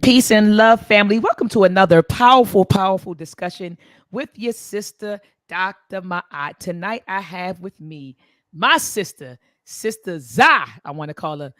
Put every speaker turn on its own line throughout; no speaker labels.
Peace and love, family. Welcome to another powerful discussion with your sister, Dr. Maat. Tonight, I have with me my Sister Zai. I want to call her.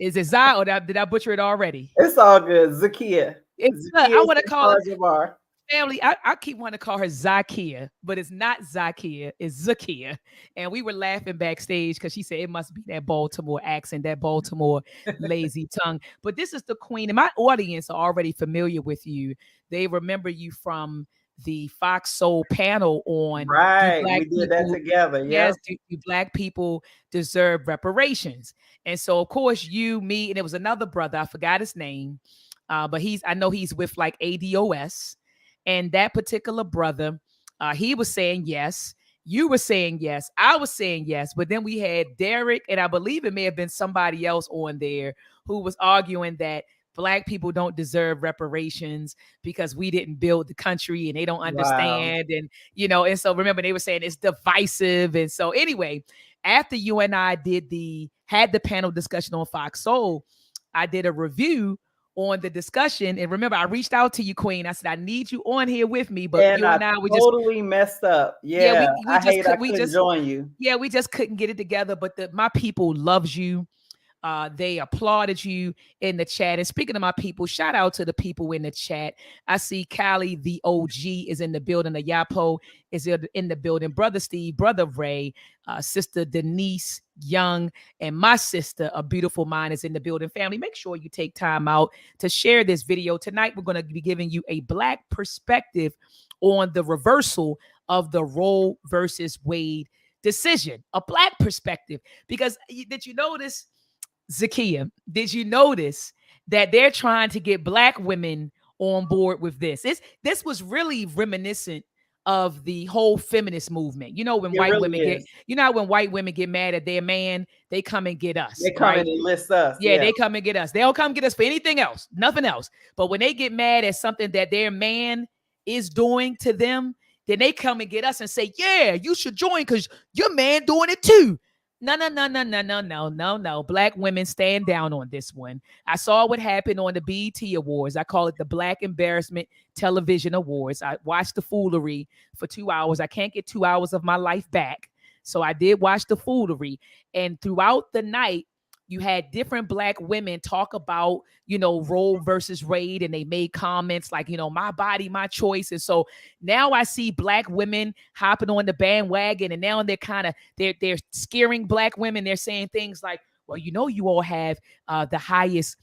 Is it Zai or did I butcher it already?
It's all good. Zakia.
I
Zakia
want to call her
Sarjabar.
family. I keep wanting to call her Zakia, but it's not Zakia, it's Zakia. And we were laughing backstage because she said it must be that Baltimore accent, that Baltimore lazy tongue. But this is the queen, and my audience are already familiar with you. They remember you from the Fox Soul panel on Do
Right.
Black
We did that
People,
together.
yes,
Yep.
do Black people deserve reparations? And so, of course, you, me, and it was another brother, I forgot his name. But I know he's with like ADOS, and that particular brother, he was saying yes. You were saying yes. I was saying yes. But then we had Derek, and I believe it may have been somebody else on there who was arguing that Black people don't deserve reparations because we didn't build the country and they don't
Wow.
understand. And so remember, they were saying it's divisive. And so, anyway, after you and I had the panel discussion on Fox Soul, I did a review on the discussion. And remember, I reached out to you, Queen. I said, I need you on here with me. But
And
you
I
and I, we just,
totally messed up.
yeah,
Yeah.
we
I
just
hate I
could,
couldn't join you.
yeah, we just couldn't get it together. But my people loves you. They applauded you in the chat. And speaking of my people, shout out to the people in the chat. I see Callie, the OG, is in the building. The Yapo is in the building. Brother Steve, Brother Ray, Sister Denise Young, and my sister, a beautiful mind, is in the building. Family, make sure you take time out to share this video. Tonight, we're going to be giving you a Black perspective on the reversal of the Roe versus Wade decision, a Black perspective. Because did you notice, Zakia, did you notice that they're trying to get Black women on board with this? This was really reminiscent of the whole feminist movement. You know, when
It
white
really
women get,
is.
you know, when white women get mad at their man, they come and get us,
They come
right?
in and list us.
Yeah,
Yeah.
they come and get us. They don't come get us for anything else, nothing else. But when they get mad at something that their man is doing to them, then they come and get us and say, yeah, you should join because your man doing it too. No. Black women stand down on this one. I saw what happened on the BET Awards. I call it the Black Embarrassment Television Awards. I watched the foolery for 2 hours. I can't get 2 hours of my life back. So I did watch the foolery. And throughout the night, you had different Black women talk about, Roe versus Wade, and they made comments like, my body, my choice. And so now I see Black women hopping on the bandwagon, and now they're scaring Black women. They're saying things like, well, you all have the highest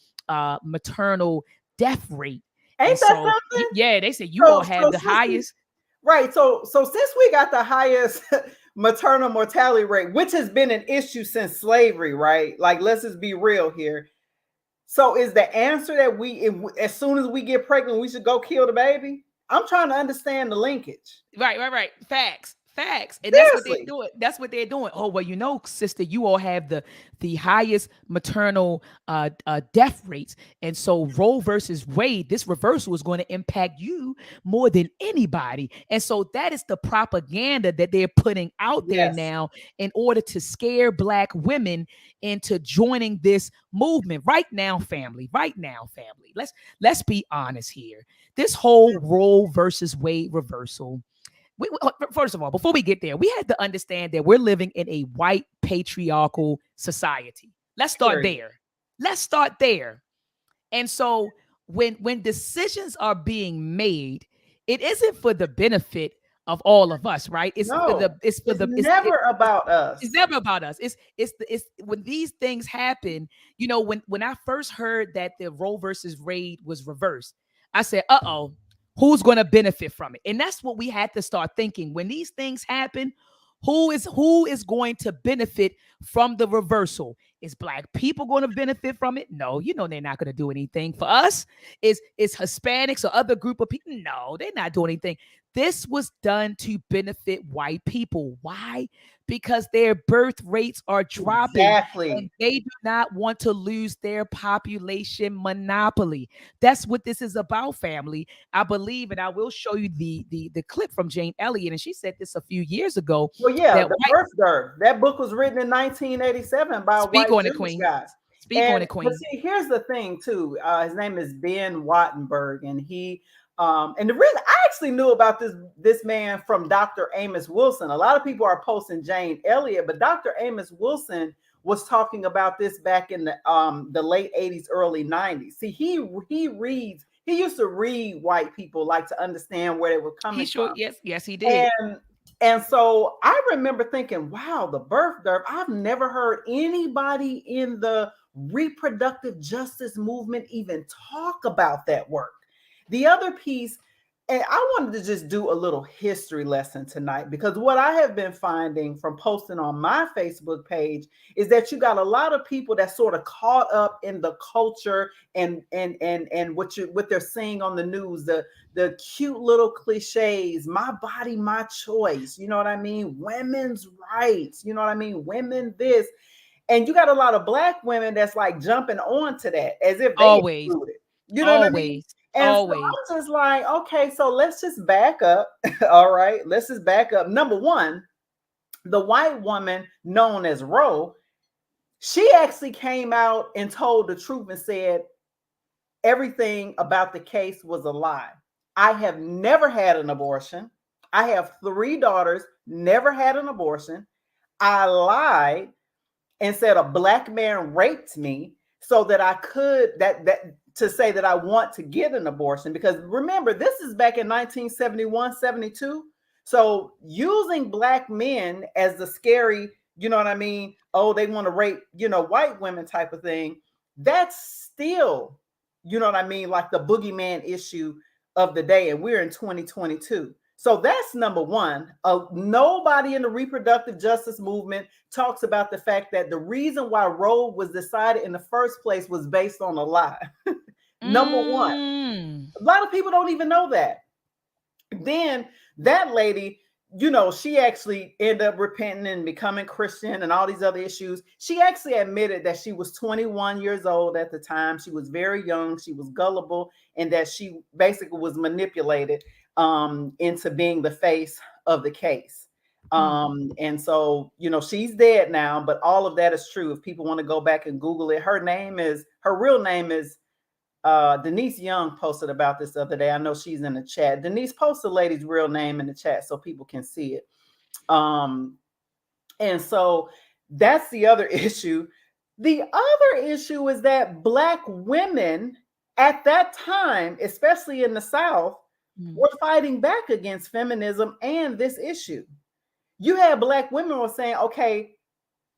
maternal death rate. And
Ain't that
so,
something?
yeah, they say you all
So
have
so
the
since we
highest.
right. So since we got the highest maternal mortality rate, which has been an issue since slavery, right? Like, let's just be real here. So is the answer that as soon as we get pregnant, we should go kill the baby? I'm trying to understand the linkage.
Right. Facts. And that's what they're
Seriously.
doing. That's what they're doing. Oh, well, sister, you all have the highest maternal death rates. And so Roe versus Wade, this reversal is going to impact you more than anybody. And so that is the propaganda that they're putting out there
Yes.
now in order to scare Black women into joining this movement. Right now, family. Let's be honest here. This whole Roe versus Wade reversal, first of all, before we get there, we had to understand that we're living in a white patriarchal society. Let's start
Period.
there. And so when decisions are being made, it isn't for the benefit of all of us, right?
No, it's
It's
never about us.
it's never about us. It's when these things happen. When I first heard that the Roe versus Wade was reversed, I said, "Uh-oh, who's going to benefit from it?" And that's what we had to start thinking. When these things happen, who is going to benefit from the reversal? Is Black people going to benefit from it? No, they're not going to do anything. For us, is Hispanics or other group of people? No, they're not doing anything. This was done to benefit white people. Why? Because their birth rates are dropping and
Exactly.
they do not want to lose their population monopoly. That's what this is about, family. I believe, and I will show you the clip from Jane Elliott, and she said this a few years ago
Well, yeah,
that
the
white
birth dearth. That book was written in 1987 by a
speak
white
on it,
Jewish
Queen.
guy.
Speak on it,
But
Queen.
see, here's the thing too. His name is Ben Wattenberg, and he and the reason I actually knew about this man from Dr. Amos Wilson. A lot of people are posting Jane Elliott, but Dr. Amos Wilson was talking about this back in the late 80s, early 90s. See, he used to read white people like to understand where they were
He
coming
sure,
from.
yes, he did.
And so I remember thinking, wow, the birth dearth. I've never heard anybody in the reproductive justice movement even talk about that work. The other piece, and I wanted to just do a little history lesson tonight, because what I have been finding from posting on my Facebook page is that you got a lot of people that sort of caught up in the culture and what they're seeing on the news, the cute little cliches, my body, my choice, you know what I mean? Women's rights, you know what I mean? Women this. And you got a lot of Black women that's like jumping on to that as if they
Always,
included. You know what I mean?
always,
And so
always.
I'm just like, okay, so let's just back up. All right, let's just back up. Number one, the white woman known as Roe, she actually came out and told the truth and said everything about the case was a lie. I have never had an abortion. I have 3 daughters, never had an abortion. I lied and said a Black man raped me so that I could that to say that I want to get an abortion, because remember, this is back in 1971, 72. So using Black men as the scary, you know what I mean? Oh, they want to rape, white women type of thing. That's still, you know what I mean, like the boogeyman issue of the day, and we're in 2022. So that's number one. Nobody in the reproductive justice movement talks about the fact that the reason why Roe was decided in the first place was based on a lie. Number one.
Mm.
A lot of people don't even know that. Then that lady, she actually ended up repenting and becoming Christian and all these other issues. She actually admitted that she was 21 years old at the time. She was very young. She was gullible, and that she basically was manipulated into being the face of the case. And so, she's dead now, but all of that is true. If people want to go back and Google it, her real name is Denise Young posted about this the other day. I know she's in the chat. Denise, post the lady's real name in the chat so people can see it. And so that's the other issue. The other issue is that Black women at that time, especially in the South, were fighting back against feminism and this issue. You had Black women were saying, okay,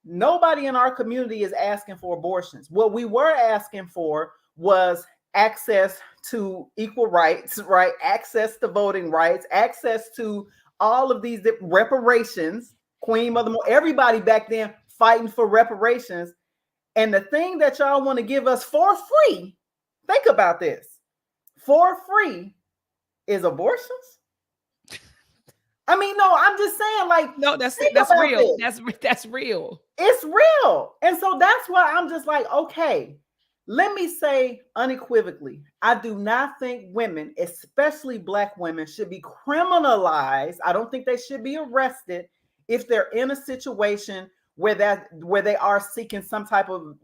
nobody in our community is asking for abortions. What we were asking for was access to equal rights, right? Access to voting rights, access to all of these reparations. Queen Mother, everybody back then fighting for reparations. And the thing that y'all want to give us for free, think about this, for free, is abortions. I mean, no, I'm just saying, like,
No, that's
think
that's
about
real.
this.
That's real.
It's real. And so that's why I'm just like, okay, let me say unequivocally, I do not think women, especially Black women, should be criminalized. I don't think they should be arrested if they're in a situation where they are seeking some type of,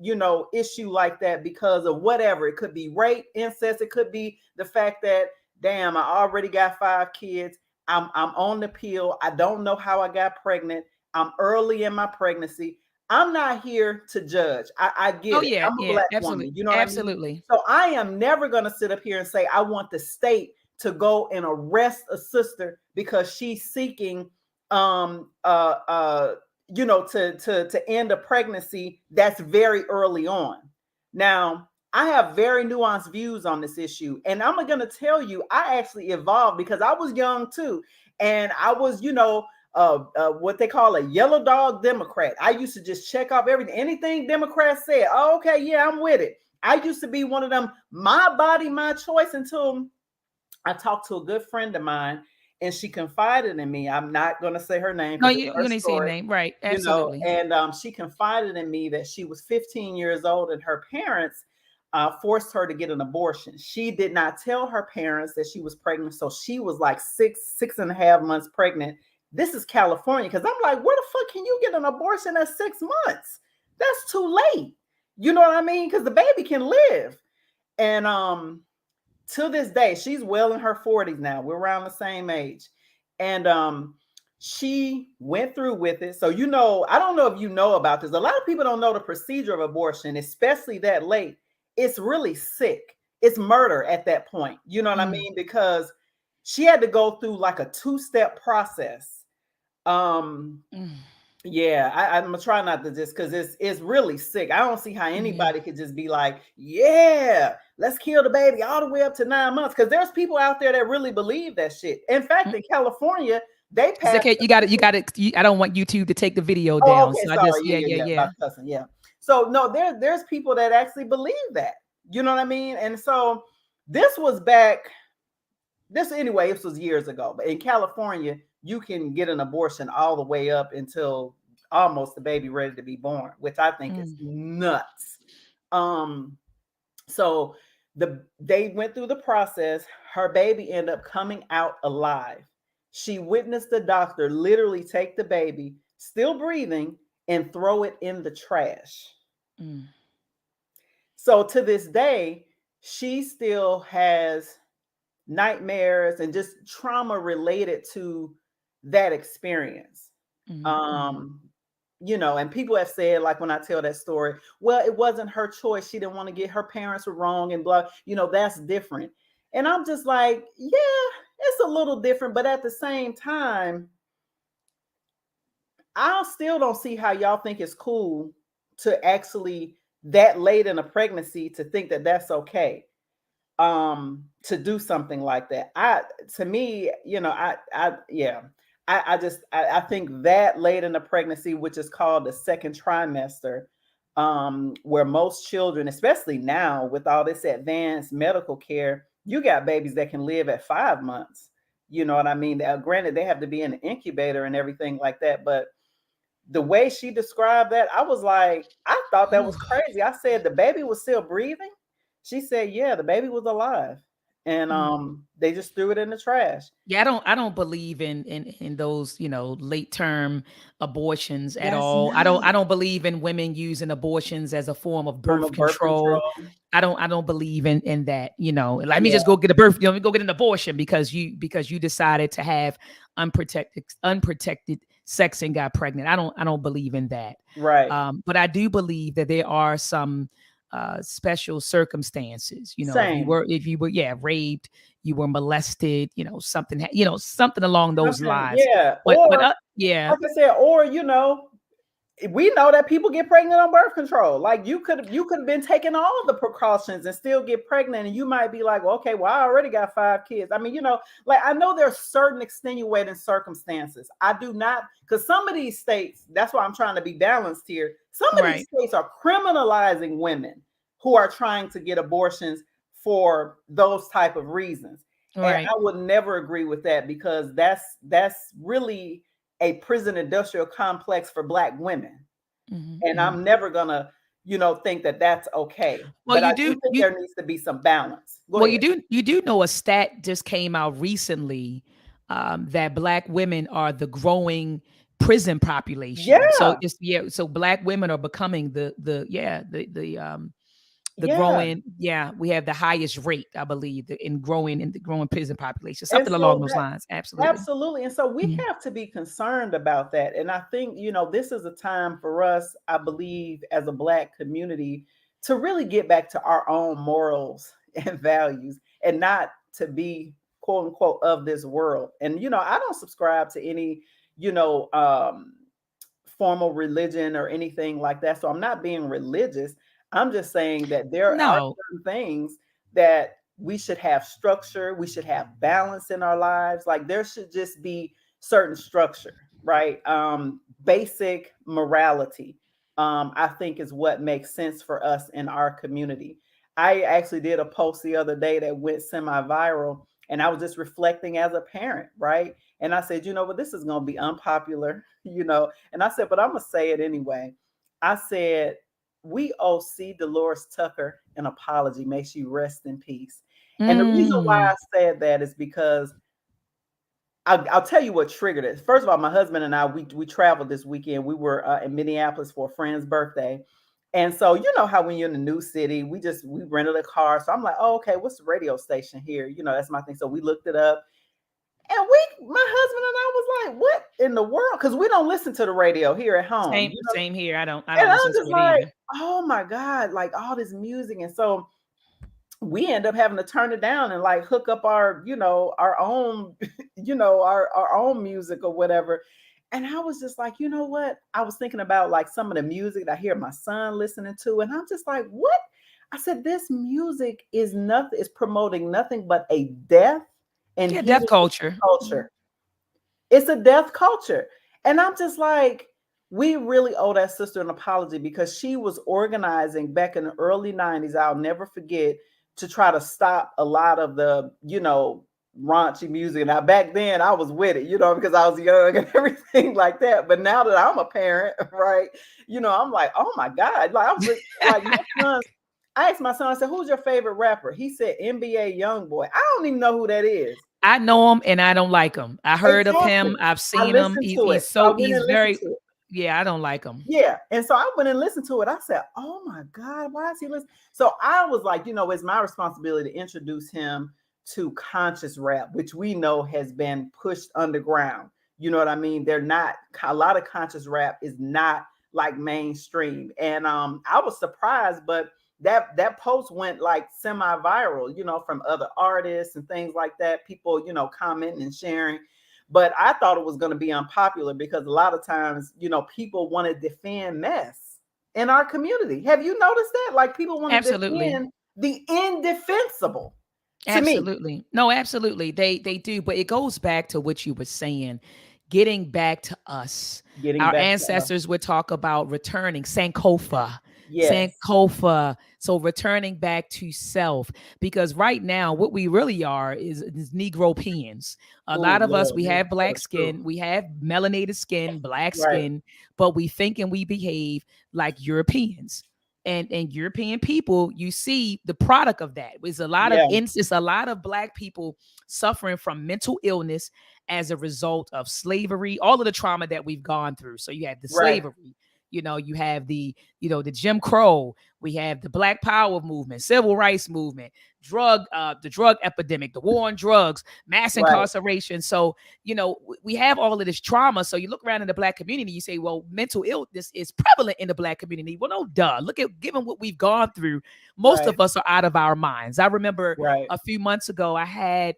issue like that because of whatever. It could be rape, incest. It could be the fact that, damn, I already got 5 kids. I'm on the pill. I don't know how I got pregnant. I'm early in my pregnancy. I'm not here to judge. I get it. I'm a
Yeah,
Black
absolutely,
woman. You know what I mean?
absolutely.
So I am never going to sit up here and say I want the state to go and arrest a sister because she's seeking to end a pregnancy that's very early on. Now, I have very nuanced views on this issue, and I'm going to tell you, I actually evolved because I was young too, and I was, what they call a yellow dog Democrat. I used to just check off anything Democrats said. Oh, okay, yeah, I'm with it. I used to be one of them, my body, my choice, until I talked to a good friend of mine, and she confided in me. I'm not going to say her name
No,
because it's
you're
her
gonna say your
story,
name, right? Absolutely.
and she confided in me that she was 15 years old and her parents forced her to get an abortion. She did not tell her parents that she was pregnant, so she was like 6.5 months pregnant. This is California, because I'm like, where the fuck can you get an abortion at 6 months? That's too late. You know what I mean? Because the baby can live. And to this day, she's well in her 40s now. We're around the same age. And she went through with it. So, I don't know if you know about this. A lot of people don't know the procedure of abortion, especially that late. It's really sick. It's murder at that point. You know what I mean? Because she had to go through like a 2-step process. Yeah, I'm gonna try not to just because it's really sick. I don't see how anybody could just be like, yeah, let's kill the baby all the way up to 9 months. Because there's people out there that really believe that shit. In fact, in California, they
It's
passed.
okay. You got it. I don't want YouTube to take the video
Oh,
down.
okay,
So I
sorry.
just,
Yeah. About cussing, yeah. So no, there's people that actually believe that. You know what I mean? And so this was back. This anyway, this was years ago. But in California, you can get an abortion all the way up until almost the baby ready to be born, which I think is nuts. So they went through the process. Her baby ended up coming out alive. She witnessed the doctor literally take the baby, still breathing, and throw it in the trash. So to this day, she still has nightmares and just trauma related to that experience. And people have said, like when I tell that story, well, it wasn't her choice. She didn't want to get, her parents were wrong and blah, that's different. And I'm just like, yeah, it's a little different. But at the same time, I still don't see how y'all think it's cool to actually that late in a pregnancy to think that that's okay to do something like that. To me, I think that late in the pregnancy, which is called the second trimester, where most children, especially now with all this advanced medical care, you got babies that can live at 5 months. You know what I mean? Granted, they have to be in an incubator and everything like that, but the way she described that, I was like, I thought that was crazy. I said, the baby was still breathing. She said, yeah, the baby was alive. And they just threw it in the trash.
Yeah, I don't believe in those, late term abortions at
That's
all. I
not
don't believe in women using abortions as a form of
from
birth
a birth
control.
control.
I don't believe in that, Let me
Yeah,
just go get a birth, go get an abortion because you decided to have unprotected sex and got pregnant. I don't believe in that.
right.
But I do believe that there are some special circumstances,
Same.
if you were raped, you were molested, something something along those
Something,
lines.
yeah.
But
Or
yeah.
like I said, or we know that people get pregnant on birth control. Like you could have been taking all the precautions and still get pregnant, and you might be like, well, okay, well, I already got 5 kids. I mean, like I know there's certain extenuating circumstances. I do not, because some of these states, that's why I'm trying to be balanced here. Some of these states are criminalizing women who are trying to get abortions for those type of reasons. And I would never agree with that, because that's really a prison industrial complex for Black women. And I'm never gonna, think that that's okay.
Well,
but I
you
do
do
think
you
there needs to be some balance. Go
well
ahead.
you do know a stat just came out recently, that Black women are the growing prison population. So
Yeah,
so Black women are becoming the
yeah.
growing, we have the highest rate, I believe, in the growing prison population,
And
something along
so
those
that
lines. Absolutely.
absolutely. And so we have to be concerned about that. And I think, this is a time for us, I believe, as a Black community, to really get back to our own morals and values, and not to be quote unquote of this world. And I don't subscribe to any, you know, um, formal religion or anything like that. So I'm not being religious. I'm just saying that there are
No.
certain things that we should have structure, we should have balance in our lives. Like there should just be certain structure, right? Basic morality, I think is what makes sense for us in our community. I actually did a post the other day that went semi-viral, and I was just reflecting as a parent, right? And I said, what, this is going to be unpopular, and I said, but I'm going to say it anyway. I said, we owe C. Dolores Tucker an apology. May she rest in peace. And the reason why I said that is because I'll tell you what triggered it. First of all, my husband and I, we traveled this weekend. We were in Minneapolis for a friend's birthday. And so, you know how when you're in a new city, we rented a car. So I'm like, oh, okay, what's the radio station here? You know, that's my thing. So we looked it up. And my husband and I was like, what in the world? Because we don't listen to the radio here at home,
Same,
you know.
same here. I
And
don't
I'm
listen to
just
it
like,
either.
oh my God, like all this music. And so we end up having to turn it down and like hook up our, our own, our own music or whatever. And I was just like, you know what? I was thinking about like some of the music that I hear my son listening to, and I'm just like, what? I said, this music is nothing, is promoting nothing but a death and
Yeah, deaf
hedonistic
culture. Mhm.
culture. It's a death culture. And I'm just like, we really owe that sister an apology because she was organizing back in the early 90s. I'll never forget, to try to stop a lot of the, raunchy music. Now, back then I was with it, because I was young and everything like that. But now that I'm a parent, right, I'm like, oh my God. Like, I was like, my son, I asked my son, I said, who's your favorite rapper? He said, NBA Youngboy. I don't even know who that is.
I know him and I don't like him. I heard of
Exactly.
him. I've
I
seen him.
listened to it. So I went
He's
and listened
very,
to it.
yeah, I don't like him.
Yeah. And so I went and listened to it. I said, oh my God, why is he listening? So I was like, it's my responsibility to introduce him to conscious rap, which we know has been pushed underground. You know what I mean? A lot of conscious rap is not like mainstream. And I was surprised, but that post went like semi-viral, from other artists and things like that. People, commenting and sharing. But I thought it was going to be unpopular because a lot of times, people want to defend mess in our community. Have you noticed that? Like, people want to
Absolutely.
defend the indefensible. To me,
Absolutely. No, absolutely. They do, but it goes back to what you were saying, getting back to us.
getting
Our
back to
ancestors would talk about returning, Sankofa.
yes,
Sankofa. So returning back to self. Because right now, what we really are is Negropeans. A
oh
lot of us,
Lord,
we
you
have
tell
black
the truth,
skin, we have melanated skin, black
right,
skin, but we think and we behave like Europeans and European people, you see the product of that.
yeah,
It's a lot of black people suffering from mental illness as a result of slavery, all of the trauma that we've gone through. So you have the
right,
slavery, you have the Jim Crow, we have the Black Power movement, civil rights movement, the drug epidemic, the war on drugs, mass
right,
incarceration. So we have all of this trauma. So you look around in the black community, you say, well, mental illness is prevalent in the black community. Well, no, duh. Look at given what we've gone through, most
right,
of us are out of our minds. I remember
right.
a few months ago, I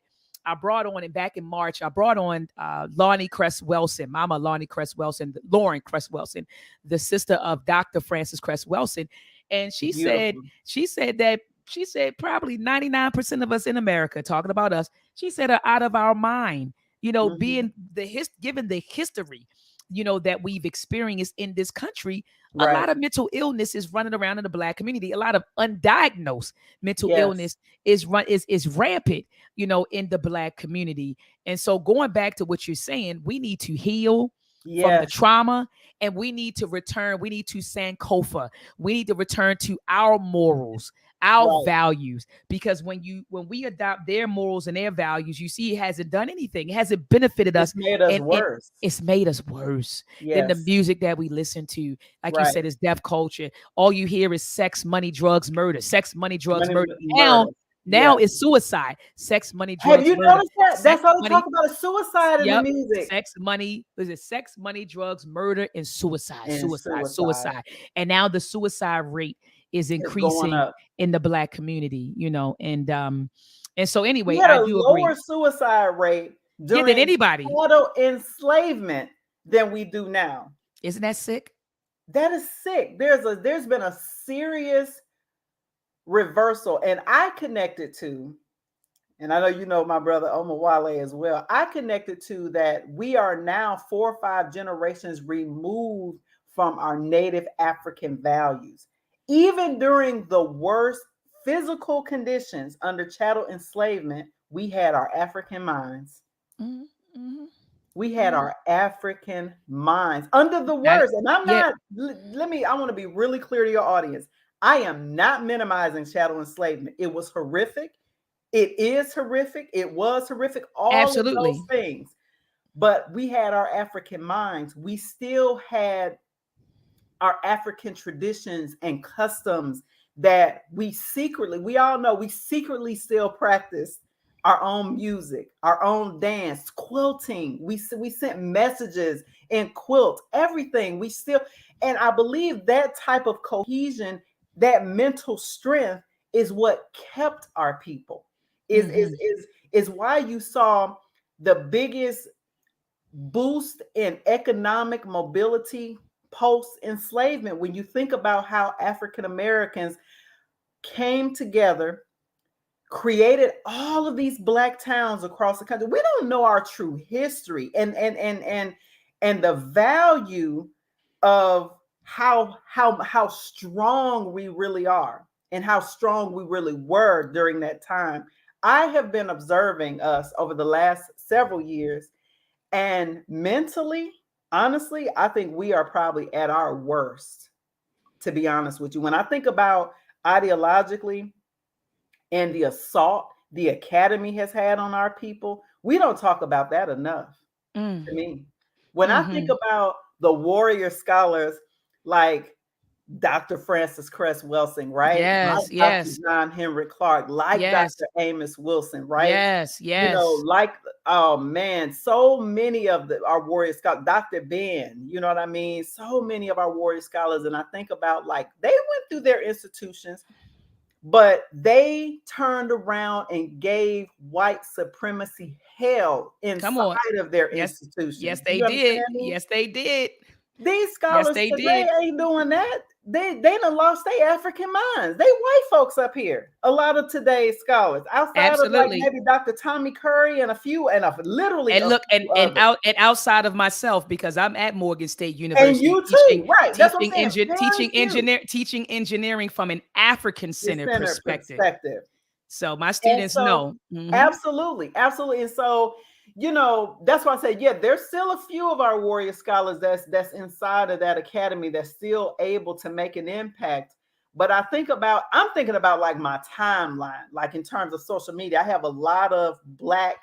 brought on, and back in March, I brought on Lonnie Cress Wilson, Mama Lonnie Cress Wilson, Lauren Cress Wilson, the sister of Dr. Francis Cress Wilson. And
Beautiful.
she said probably 99% of us in America, talking about us, she said, are out of our mind,
Hmm.
being given the history, that we've experienced in this country. A
Right.
lot of mental illness is running around in the black community. A lot of undiagnosed mental
Yes.
illness is rampant, in the black community. And so going back to what you're saying, we need to heal from the
Yes.
trauma, and we need to return, we need to sankofa, we need to return to our morals, our
Right.
values, because when we adopt their morals and their values, you see it hasn't done anything, it hasn't benefited us,
It's made us
and
worse.
it's made us worse than the
Yes.
music that we listen to. Like you
Right.
said, is deaf culture. All you hear is sex, money, drugs, murder. Sex, money, drugs,
Money,
murder.
murder.
Now
Yes.
it's suicide. Sex, money,
Have
drugs,
you
murder.
noticed that?
Sex,
That's all they
money.
talk about, is suicide in the
Yep.
music
Sex, money. Was it sex, money, drugs, murder, and suicide?
and
Suicide,
suicide.
suicide. And now the suicide rate is
It's going
increasing
up.
in the black community. And so
We
anyway,
had
I
a
do agree.
lower suicide rate
Yeah, than
during
anybody.
chattel enslavement than we do now.
Isn't that sick?
That is sick. There's been a serious reversal, and I connected to, and I know you know my brother Omar Wale as well. I connected to that we are now 4 or 5 generations removed from our native African values. Even during the worst physical conditions under chattel enslavement, we had our African minds.
Mm-hmm, mm-hmm,
We had
mm-hmm.
our African minds under the
That,
worst. And I'm
yeah,
not, I want to be really clear to your audience. I am not minimizing chattel enslavement. It was horrific. It is horrific. It was horrific. All of those
absolutely.
things. But we had our African minds. We still had our African traditions and customs that we all know we secretly still practice our own music, our own dance, quilting. We sent messages in quilt, everything. We still, and I believe that type of cohesion, that mental strength is what kept our people. Is
Mm-hmm.
is why you saw the biggest boost in economic mobility post enslavement. When you think about how African Americans came together, created all of these black towns across the country. We don't know our true history and the value of how strong we really are and how strong we really were during that time. I have been observing us over the last several years, and mentally, honestly, I think we are probably at our worst, to be honest with you. When I think about ideologically and the assault the academy has had on our people, we don't talk about that enough to me. When I think
Mm-hmm.
about the warrior scholars like Dr. Francis Cress Welsing, right? Like
Yes,
Dr.
yes,
John Henrik Clark, like
yes,
Dr. Amos Wilson, right?
yes,
You know,
yes.
like, oh man, so many of our warrior scholars, Dr. Ben, you know what I mean? So many of our warrior scholars. And I think about like they went through their institutions, but they turned around and gave white supremacy hell
Come on.
inside of their
Yes, yes,
institutions. Do
they
you
did.
understand me?
Yes, they did.
These
Yes,
scholars
they
today
did.
ain't doing that. They done lost their African minds. They white folks up here. A lot of today's scholars, outside of like
Absolutely.
maybe Dr. Tommy Curry and a few, and literally
And
a
look,
few others.
and outside of myself, because I'm at Morgan State
And
University
you too, right? That's what I'm saying. Very few.
teaching engineering from an African
The
centered
center
perspective.
perspective.
So my
And
students
so,
know. Mhm.
absolutely, absolutely. And so, you know, that's why I said, yeah, there's still a few of our warrior scholars that's inside of that academy that's still able to make an impact. But I'm thinking about like my timeline, like in terms of social media. I have a lot of Black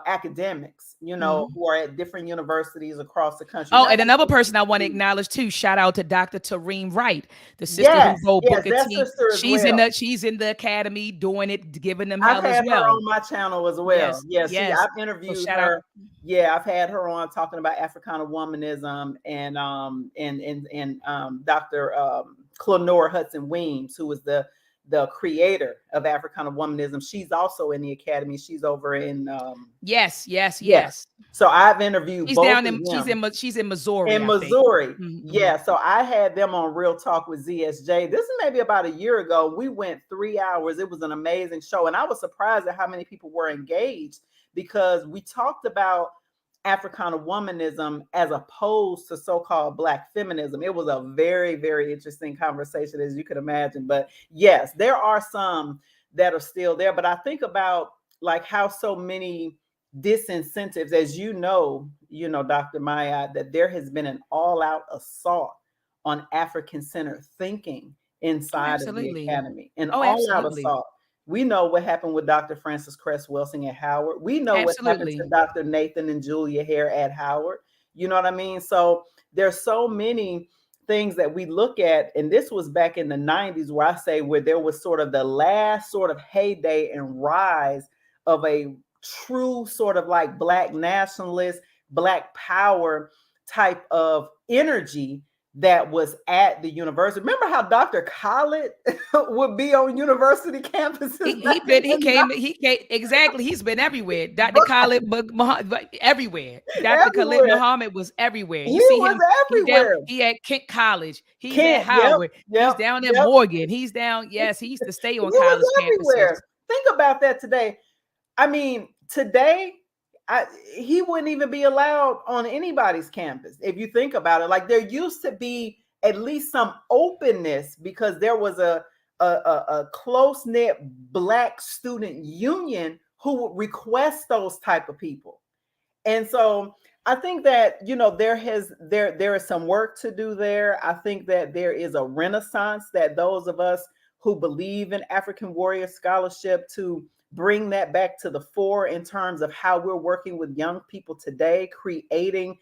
academics, you know,
Mhm.
who are at different universities across the country.
Oh,
Not
and another
just
person I want to
HBCUs.
acknowledge too. Shout out to Dr. Tareem Wright, the sister who
Yes,
wrote
yes,
Booker
that
T.
sister as well.
She's in the academy doing it, giving them
I've
hell as
had her
well.
on my channel as well.
Yes,
Yeah,
yes.
I've
So
interviewed
shout out.
her. Yeah, I've had her on talking about Africana womanism and Dr. Clenora Hudson Weems, who was the creator of Africana womanism. She's also in the academy. She's over in
Yes, yes,
yeah.
yes.
So I've interviewed
She's
both
down
of
in
them.
she's in Missouri,
In
I think.
Missouri.
Mhm.
Yeah. So I had them on Real Talk with ZSJ. This is maybe about a year ago. We went 3 hours. It was an amazing show. And I was surprised at how many people were engaged because we talked about Africana womanism as opposed to so-called Black feminism. It was a very, very interesting conversation, as you could imagine. But yes, there are some that are still there. But I think about like how so many disincentives, as you know, Dr. Maya, that there has been an all-out assault on African-centered thinking
Oh,
inside of the
absolutely.
academy, an
Oh,
all-out
absolutely.
assault. We know what happened with Dr. Francis Cress Welsing at Howard. We know what happened to
Absolutely.
Dr. Nathan and Julia Hare at Howard. You know what I mean? So there's so many things that we look at, and this was back in the 90s where I say where there was sort of the last sort of heyday and rise of a true sort of like Black nationalist, Black power type of energy that was at the university. Remember how Dr. Khaled would be on university campuses back in
He
the
came he came exactly. He's been everywhere. Dr.
90s?
Khalid everywhere. Dr. Khalid
Everywhere.
Muhammad was everywhere.
He
You see
was
him,
everywhere.
he at Kent College, he's at
Kent, yep,
Howard, he's
yep,
down at
yep.
Morgan, he's down, yes, he used to stay
He
on college
was
campuses.
everywhere. Think about that today. I mean, today, he wouldn't even be allowed on anybody's campus. If you think about it, like there used to be at least some openness because there was a close knit Black student union who would request those type of people. And so I think that there is some work to do there. I think that there is a renaissance that those of us who believe in African warrior scholarship to bring that back to the fore in terms of how we're working with young people today, creating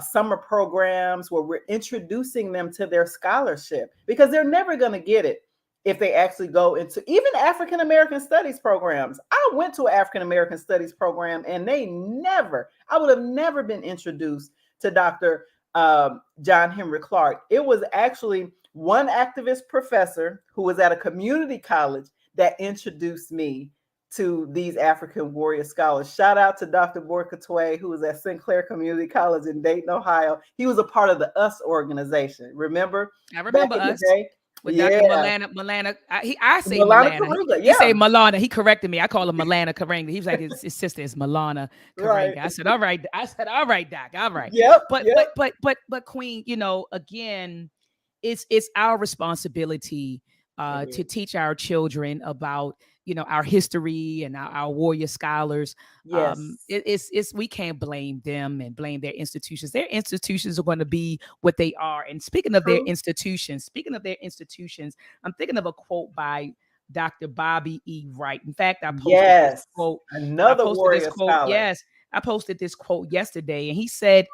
summer programs where we're introducing them to their scholarship, because they're never going to get it if they actually go into even African American studies programs. I went to an African American studies program, and I would have never been introduced to Dr. John Henry Clark. It was actually one activist professor who was at a community college that introduced me to these African warrior scholars. Shout out to Dr. Borkatwe, who was at Sinclair Community College in Dayton, Ohio. He was a part of the US organization. Remember?
I
Back
remember
in the
us
day?
with Dr.
Yeah.
Milana. I say
Milana
Milana.
Karuga.
He
Yeah.
say Milana. He corrected me. I call him Milana Karanga. He was like, his sister is Milana
Right.
Karanga. I said, all right. All right, Doc. All right.
Yep.
But
Yep.
but Queen, again, it's our responsibility to teach our children about our history and our warrior scholars.
Yes.
It's we can't blame them and blame their institutions. Their institutions are going to be what they are. And speaking of their institutions, I'm thinking of a quote by Dr. Bobby E. Wright. In fact, I posted this quote.
Another warrior scholar.
Yes, I posted this quote yesterday, and he said,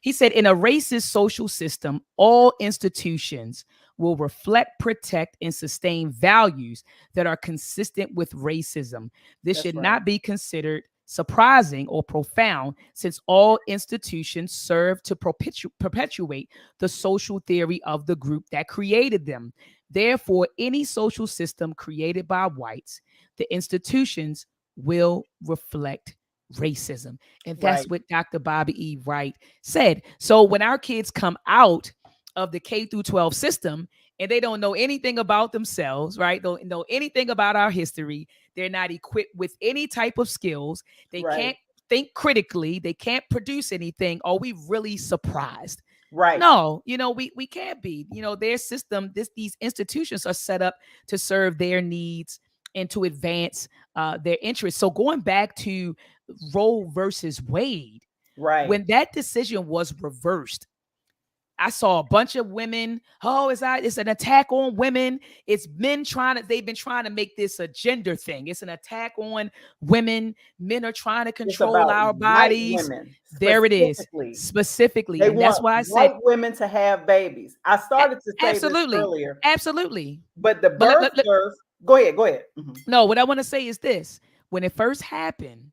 in a racist social system, all institutions will reflect, protect, and sustain values that are consistent with racism. This should not be considered surprising or profound, since all institutions serve to perpetuate the social theory of the group that created them. Therefore, any social system created by whites, the institutions will reflect racism. And that's what Dr. Bobby E. Wright said. So when our kids come out of the K through 12 system and they don't know anything about themselves, right? Don't know anything about our history. They're not equipped with any type of skills. They can't think critically. They can't produce anything. Are we really surprised?
Right.
No, we can't be. Their system, these institutions are set up to serve their needs and to advance their interests. So going back to Roe versus Wade, when that decision was reversed, I saw a bunch of women. Oh, it's an attack on women. It's men they've been trying to make this a gender thing. It's an attack on women. Men are trying to control our bodies. There it is. Specifically.
They
and that's
want
why I
white
said
women to have babies. I started to say this earlier.
Absolutely.
But the birthers, go ahead. Mm-hmm.
No, what I want to say is this. When it first happened,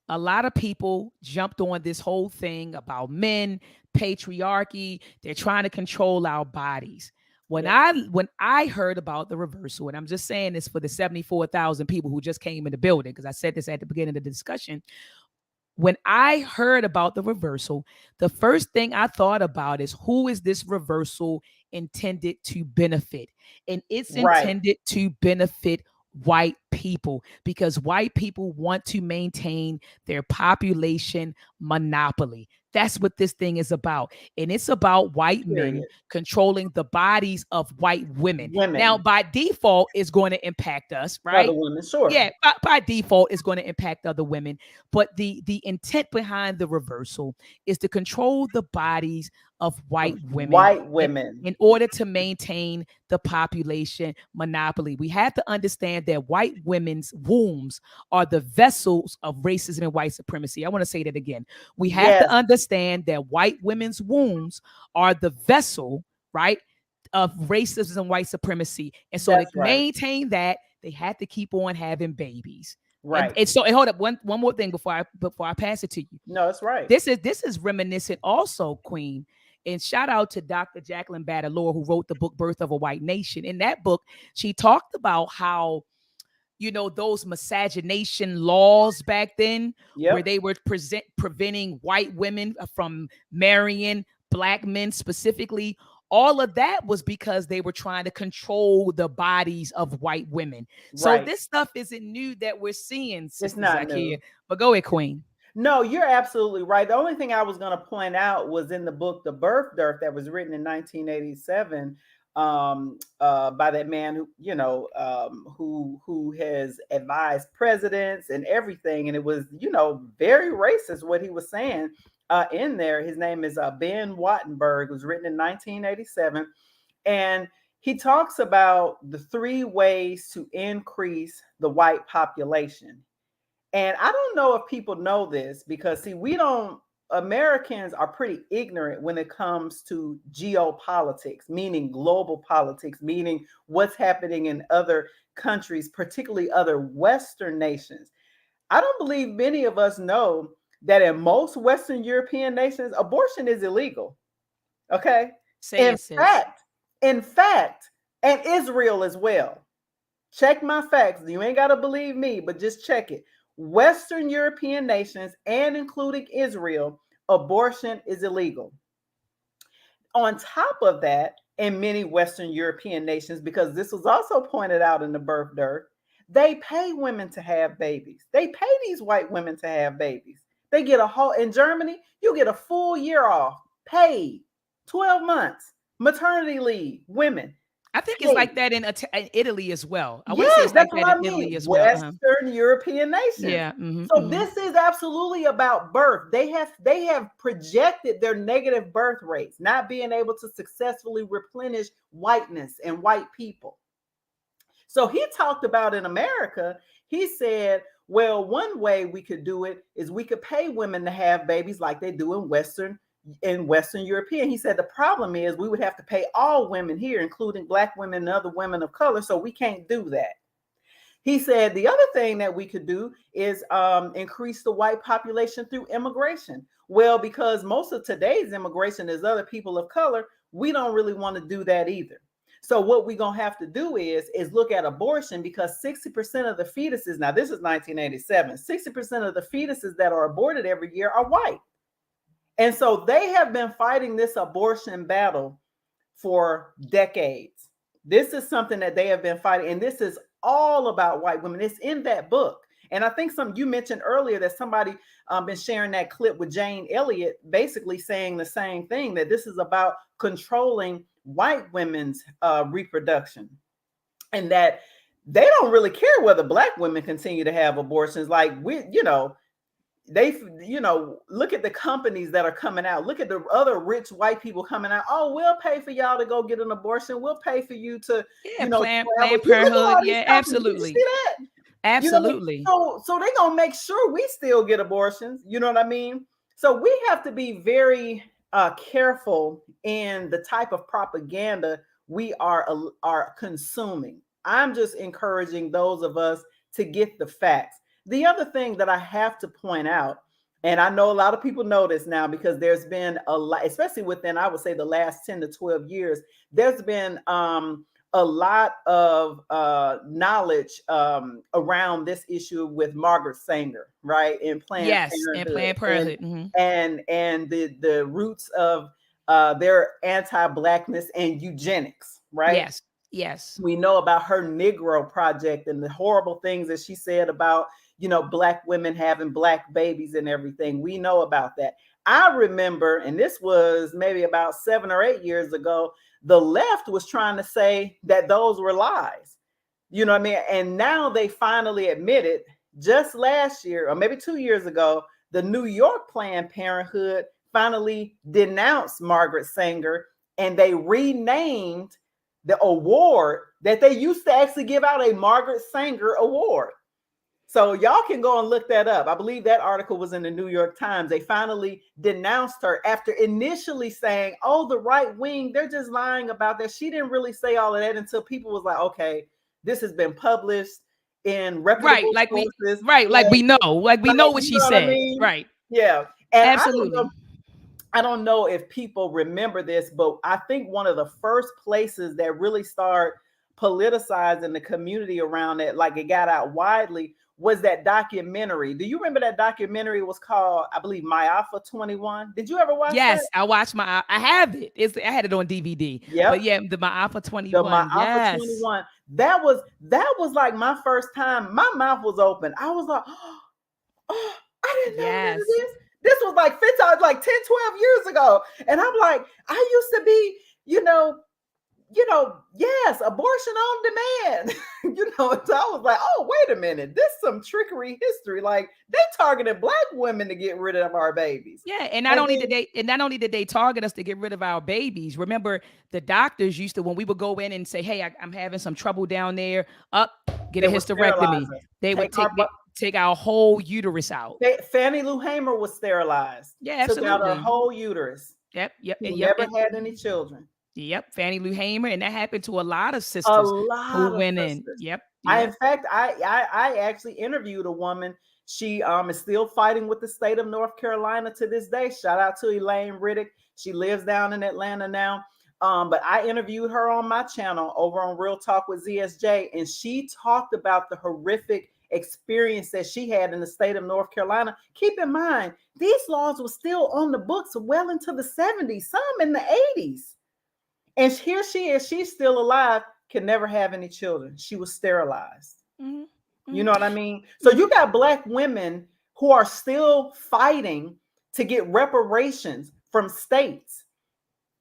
a lot of people jumped on this whole thing about men, patriarchy. They're trying to control our bodies. When I heard about the reversal, and I'm just saying this for the 74,000 people who just came in the building, because I said this at the beginning of the discussion. When I heard about the reversal, the first thing I thought about is, who is this reversal intended to benefit? And it's intended to benefit white people, because white people want to maintain their population monopoly. That's what this thing is about. And it's about white men controlling the bodies of white women. Now, by default, it's going to impact us, right?
Other women, sure.
Yeah, by default, it's going to impact other women. But the intent behind the reversal is to control the bodies of white women in order to maintain the population monopoly. We have to understand that white women's wombs are the vessels of racism and white supremacy. I want to say that again. We have to understand that white women's wombs are the vessel, right, of racism and white supremacy. And so to maintain that, they had to keep on having babies.
Right.
And so, hold up, one more thing before I pass it to you.
No, that's right.
This is reminiscent also, Queen. And shout out to Dr. Jacqueline Badalore, who wrote the book Birth of a White Nation. In that book, she talked about how, those miscegenation laws back then, where they were preventing white women from marrying black men specifically. All of that was because they were trying to control the bodies of white women. So this stuff isn't new that we're seeing.
It's not new.
But go ahead, Queen.
No, you're absolutely right. The only thing I was going to point out was in the book, The Birth Dearth, that was written in 1987 by that man who has advised presidents and everything. And it was, very racist what he was saying in there. His name is Ben Wattenberg. It was written in 1987. And he talks about the 3 ways to increase the white population. And I don't know if people know this, because see, we don't Americans are pretty ignorant when it comes to geopolitics, meaning global politics, meaning what's happening in other countries, particularly other Western nations. I don't believe many of us know that in most Western European nations, abortion is illegal. Okay.
Say
In
it, sis.
fact, in fact, and Israel as well. Check my facts. You ain't got to believe me, but just check it. Western European nations, and including Israel, abortion is illegal. On top of that, in many Western European nations, because this was also pointed out in the birth dirt, they pay women to have babies. They pay these white women to have babies. They get a whole, in Germany, you get a full year off, paid, 12 months, maternity leave, women,
I think it's like
paid.
that in Italy as well. I want to say
Yes,
it's like
that's what
that in
I
Italy
mean.
as well.
Western European nations.
Yeah.
So this is absolutely about birth. They have projected their negative birth rates, not being able to successfully replenish whiteness and white people. So he talked about in America, he said, well, one way we could do it is we could pay women to have babies like they do in Western European. He said the problem is we would have to pay all women here, including Black women and other women of color. So we can't do that. He said the other thing that we could do is increase the white population through immigration. Well, because most of today's immigration is other people of color, we don't really want to do that either. So what we're going to have to do is look at abortion, because 60% of the fetuses, now this is 1987, 60% of the fetuses that are aborted every year are white. And so they have been fighting this abortion battle for decades. This is something that they have been fighting, and this is all about white women. It's in that book. And I think you mentioned earlier that somebody been sharing that clip with Jane Elliott, basically saying the same thing, that this is about controlling white women's reproduction, and that they don't really care whether Black women continue to have abortions. Like look at the companies that are coming out. Look at the other rich white people coming out. Oh, we'll pay for y'all to go get an abortion. We'll pay for you to,
Planned
travel.
Parenthood.
All these
Yeah,
companies. Did you
absolutely.
see that?
Absolutely.
So they're gonna make sure we still get abortions. You know what I mean? So we have to be very careful in the type of propaganda we are consuming. I'm just encouraging those of us to get the facts. The other thing that I have to point out, and I know a lot of people know this now because there's been a lot, especially within, I would say, the last 10 to 12 years, there's been a lot of knowledge around this issue with Margaret Sanger, right, in Planned
Yes, and
Parenthood,
Planned Parenthood.
and the roots of their anti-Blackness and eugenics, right?
Yes. Yes.
We know about her Negro project and the horrible things that she said about, Black women having Black babies and everything. We know about that. I remember, and this was maybe about 7 or 8 years ago, the left was trying to say that those were lies. You know what I mean? And now they finally admitted, just last year, or maybe 2 years ago, the New York Planned Parenthood finally denounced Margaret Sanger, and they renamed the award that they used to actually give out, a Margaret Sanger Award. So y'all can go and look that up. I believe that article was in the New York Times. They finally denounced her after initially saying, oh, the right wing, they're just lying about that. She didn't really say all of that until people was like, okay, this has been published in reputable sources.
Like we know what she
What I
said.
mean?
Right.
Yeah. And
Absolutely.
I don't know if people remember this, but I think one of the first places that really started politicizing the community around it, like it got out widely, was that documentary. Do you remember that documentary? It was called, I believe, My Alpha 21. Did you ever watch that?
Yes, I watched I have it. I had it on DVD.
Yeah.
But yeah, the My Alpha 21.
The My Alpha 21. That was like my first time. My mouth was open. I was like, oh, I didn't know none of this. This was like 10, 12 years ago. And I'm like, I used to be, yes, abortion on demand. So I was like, oh, wait a minute. This is some trickery history. Like they targeted Black women to get rid of our babies.
Yeah, and not only did they target us to get rid of our babies. Remember, the doctors used to, when we would go in and say, hey, I'm having some trouble down there, get a hysterectomy. They would take our whole uterus out.
Fannie Lou Hamer was sterilized.
Yeah,
Took out her
absolutely.
whole uterus.
Yep, yep,
Who
yep.
never had any children.
Yep, Fannie Lou Hamer, and that happened to a lot of
A
sisters who
lot of
went in.
sisters.
Yep,
In
yep.
fact, I actually interviewed a woman. She is still fighting with the state of North Carolina to this day. Shout out to Elaine Riddick. She lives down in Atlanta now. But I interviewed her on my channel over on Real Talk with ZSJ, and she talked about the horrific experience that she had in the state of North Carolina. Keep in mind, these laws were still on the books well into the 70s, some in the 80s. And here she is, she's still alive, can never have any children. She was sterilized.
Mm-hmm.
You know what I mean? So you got Black women who are still fighting to get reparations from states,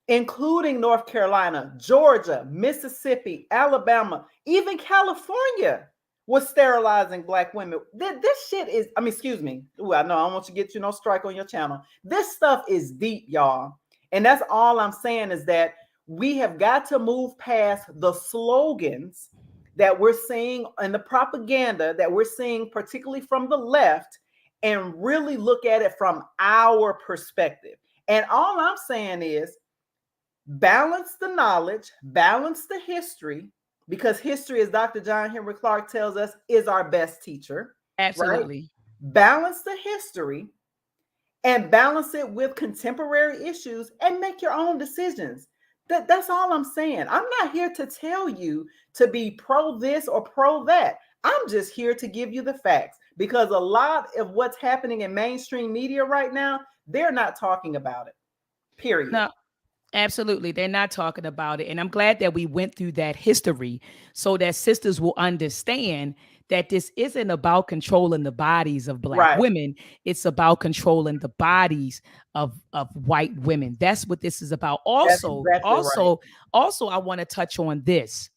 including North Carolina, Georgia, Mississippi, Alabama, even California was sterilizing Black women. This shit is, I mean, excuse me. Ooh, I know I don't want you to get no strike on your channel. This stuff is deep, y'all. And that's all I'm saying is that we have got to move past the slogans that we're seeing and the propaganda that we're seeing, particularly from the left, and really look at it from our perspective. And all I'm saying is balance the knowledge, balance the history, because history, as Dr. John Henry Clark tells us, is our best teacher.
Absolutely.
Right? Balance the history and balance it with contemporary issues and make your own decisions. That's all I'm saying. I'm not here to tell you to be pro this or pro that. I'm just here to give you the facts, because a lot of what's happening in mainstream media right now, they're not talking about it. Period.
No, absolutely. They're not talking about it. And I'm glad that we went through that history so that sisters will understand that this isn't about controlling the bodies of Black women. It's about controlling the bodies of white women. That's what this is about. Also, I want to touch on this.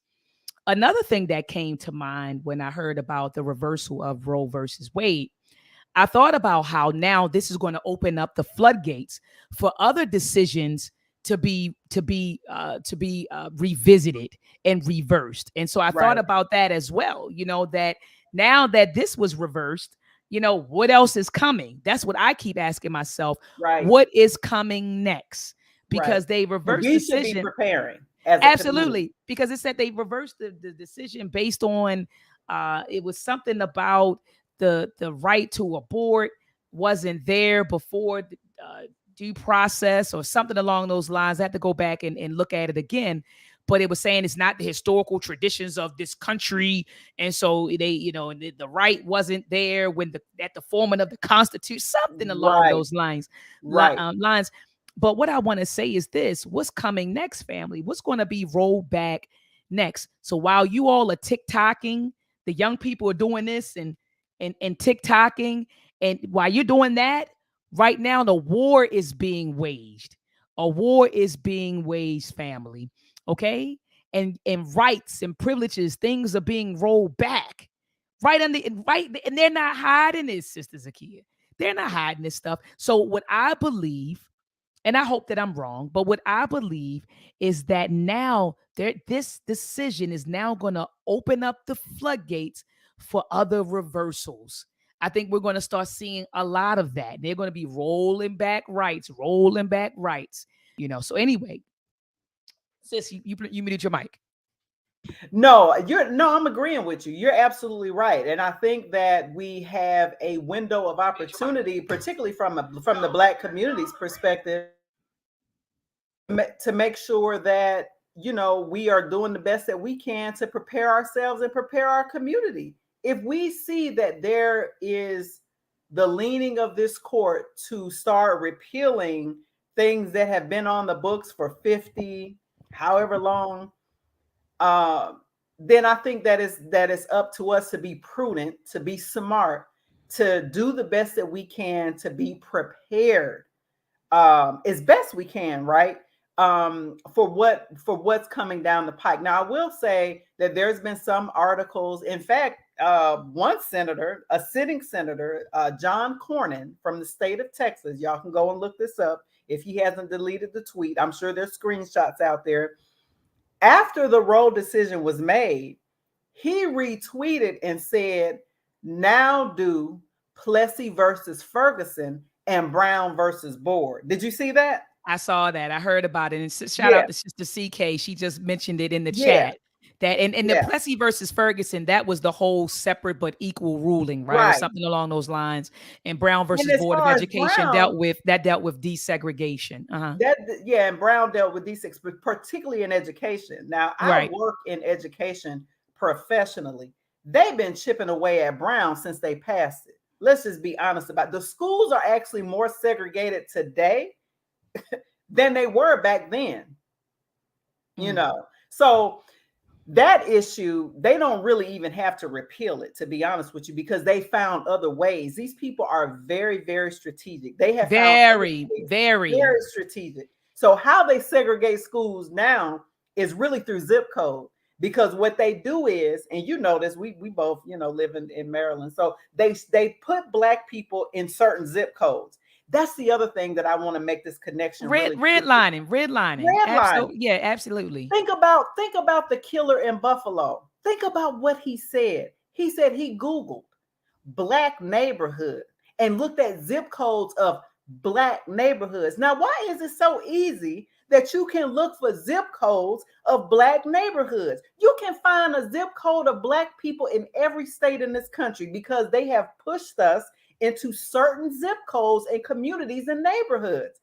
Another thing that came to mind when I heard about the reversal of Roe versus Wade, I thought about how now this is going to open up the floodgates for other decisions to be revisited and reversed. And so I thought about that as well, you know, that now that this was reversed, you know, what else is coming? That's what I keep asking myself. What is coming next? Because they reversed the decision.
We should be preparing.
Absolutely. Because it said they reversed the decision based on it was something about the right to abort wasn't there before due process or something along those lines. I have to go back and look at it again. But it was saying it's not the historical traditions of this country. And so they, you know, the right wasn't there when at the forming of the Constitution, something along those lines. Lines. But what I want to say is this: what's coming next, family? What's going to be rolled back next? So while you all are TikToking, the young people are doing this and TikToking, and while you're doing that, right now the war is being waged. A war is being waged, family. Okay, and rights and privileges, things are being rolled back, and they're not hiding this, Sister Zakia. They're not hiding this stuff. So what I believe, and I hope that I'm wrong, but what I believe is that now this decision is now going to open up the floodgates for other reversals. I think we're going to start seeing a lot of that. They're going to be rolling back rights, you know. So anyway, sis, you muted your mic.
No, I'm agreeing with you. You're absolutely right. And I think that we have a window of opportunity, particularly from the Black community's perspective, to make sure that, you know, we are doing the best that we can to prepare ourselves and prepare our community. If we see that there is the leaning of this court to start repealing things that have been on the books for 50, however long, then I think that is up to us to be prudent, to be smart, to do the best that we can, to be prepared as best we can, right? For what's coming down the pike. Now, I will say that there's been some articles. In fact, one senator, a sitting senator, John Cornyn from the state of Texas, y'all can go and look this up if he hasn't deleted the tweet. I'm sure there's screenshots out there. After the Roe decision was made, he retweeted and said, now do Plessy versus Ferguson and Brown versus Board. Did you see that?
I saw that. I heard about it. And shout
Yeah,
out to Sister CK. She just mentioned it in the
yeah,
chat. That and the
yeah.
Plessy versus Ferguson, that was the whole separate but equal ruling, right? Or
Right.
something along those lines. And Brown
And
versus
as
Board of
far as
Education
Brown,
dealt with desegregation. Uh-huh.
that yeah, and Brown dealt with these, particularly in education. Now, I
Right.
work in education professionally. They've been chipping away at Brown since they passed it. Let's just be honest about it. The schools are actually more segregated today than they were back then. You
Mm.
know, so that issue, they don't really even have to repeal it, to be honest with you, because they found other ways. These people are very, very strategic. They have found other
Very,
ways,
very.
very strategic. So how they segregate schools now is really through zip code. Because what they do is, and you know this, we both, live in Maryland. So they put black people in certain zip codes. That's the other thing that I want to make this connection really clear.
Redlining.
Redlining.
Absolutely. Yeah, absolutely.
Think about the killer in Buffalo. Think about what he said. He said he Googled black neighborhood and looked at zip codes of black neighborhoods. Now, why is it so easy that you can look for zip codes of black neighborhoods? You can find a zip code of black people in every state in this country because they have pushed us into certain zip codes and communities and neighborhoods.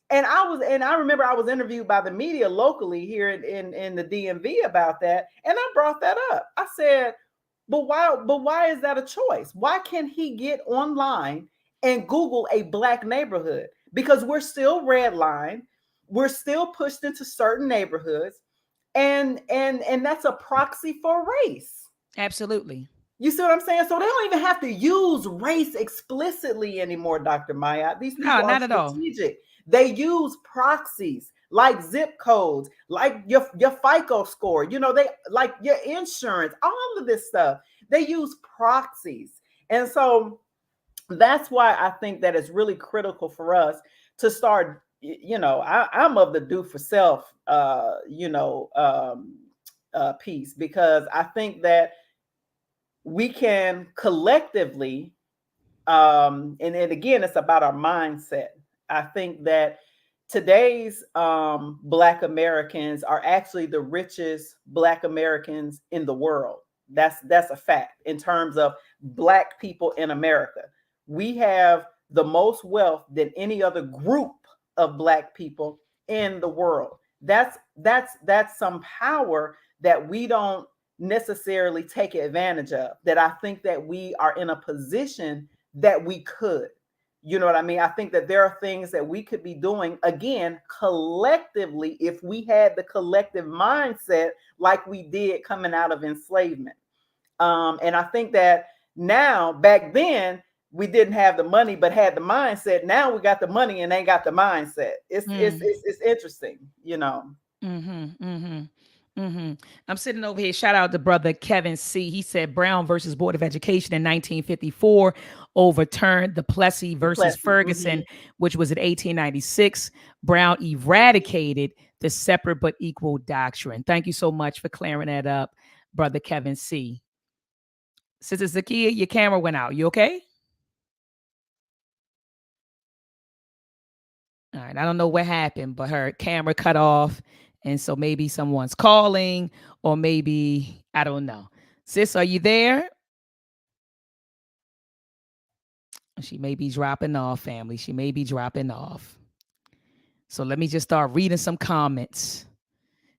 And I remember I was interviewed by the media locally here in the DMV about that, and I brought that up. I said, but why is that a choice? Why can't he get online and Google a black neighborhood? Because we're still redlined, we're still pushed into certain neighborhoods, and that's a proxy for race.
Absolutely.
You see what I'm saying? So they don't even have to use race explicitly anymore, Dr. Maya. These
No,
people are
not at all.
strategic. They use proxies like zip codes, like your FICO score, they like your insurance, all of this stuff. They use proxies. And so that's why I think that it's really critical for us to start, I'm of the do for self piece, because I think that we can collectively, and again, it's about our mindset. I think that today's black Americans are actually the richest black Americans in the world. That's a fact. In terms of black people in America, we have the most wealth than any other group of black people in the world. That's some power that we don't necessarily take advantage of, that I think that we are in a position that we could. You know what I mean? I think that there are things that we could be doing, again, collectively, if we had the collective mindset like we did coming out of enslavement. And I think that now, back then, we didn't have the money, but had the mindset. Now we got the money and ain't got the mindset. It's interesting,
Mm-hmm. Mm-hmm. Mm-hmm. I'm sitting over here. Shout out to brother Kevin C. He said Brown versus Board of Education in 1954 overturned the Plessy versus
Plessy. Mm-hmm.
Ferguson, which was in 1896. Brown eradicated the separate but equal doctrine. Thank you so much for clearing that up, brother Kevin C. Sister Zakia, your camera went out. You okay? All right. I don't know what happened, but her camera cut off. And so maybe someone's calling, or maybe, I don't know. Sis, are you there? She may be dropping off, family. She may be dropping off. So let me just start reading some comments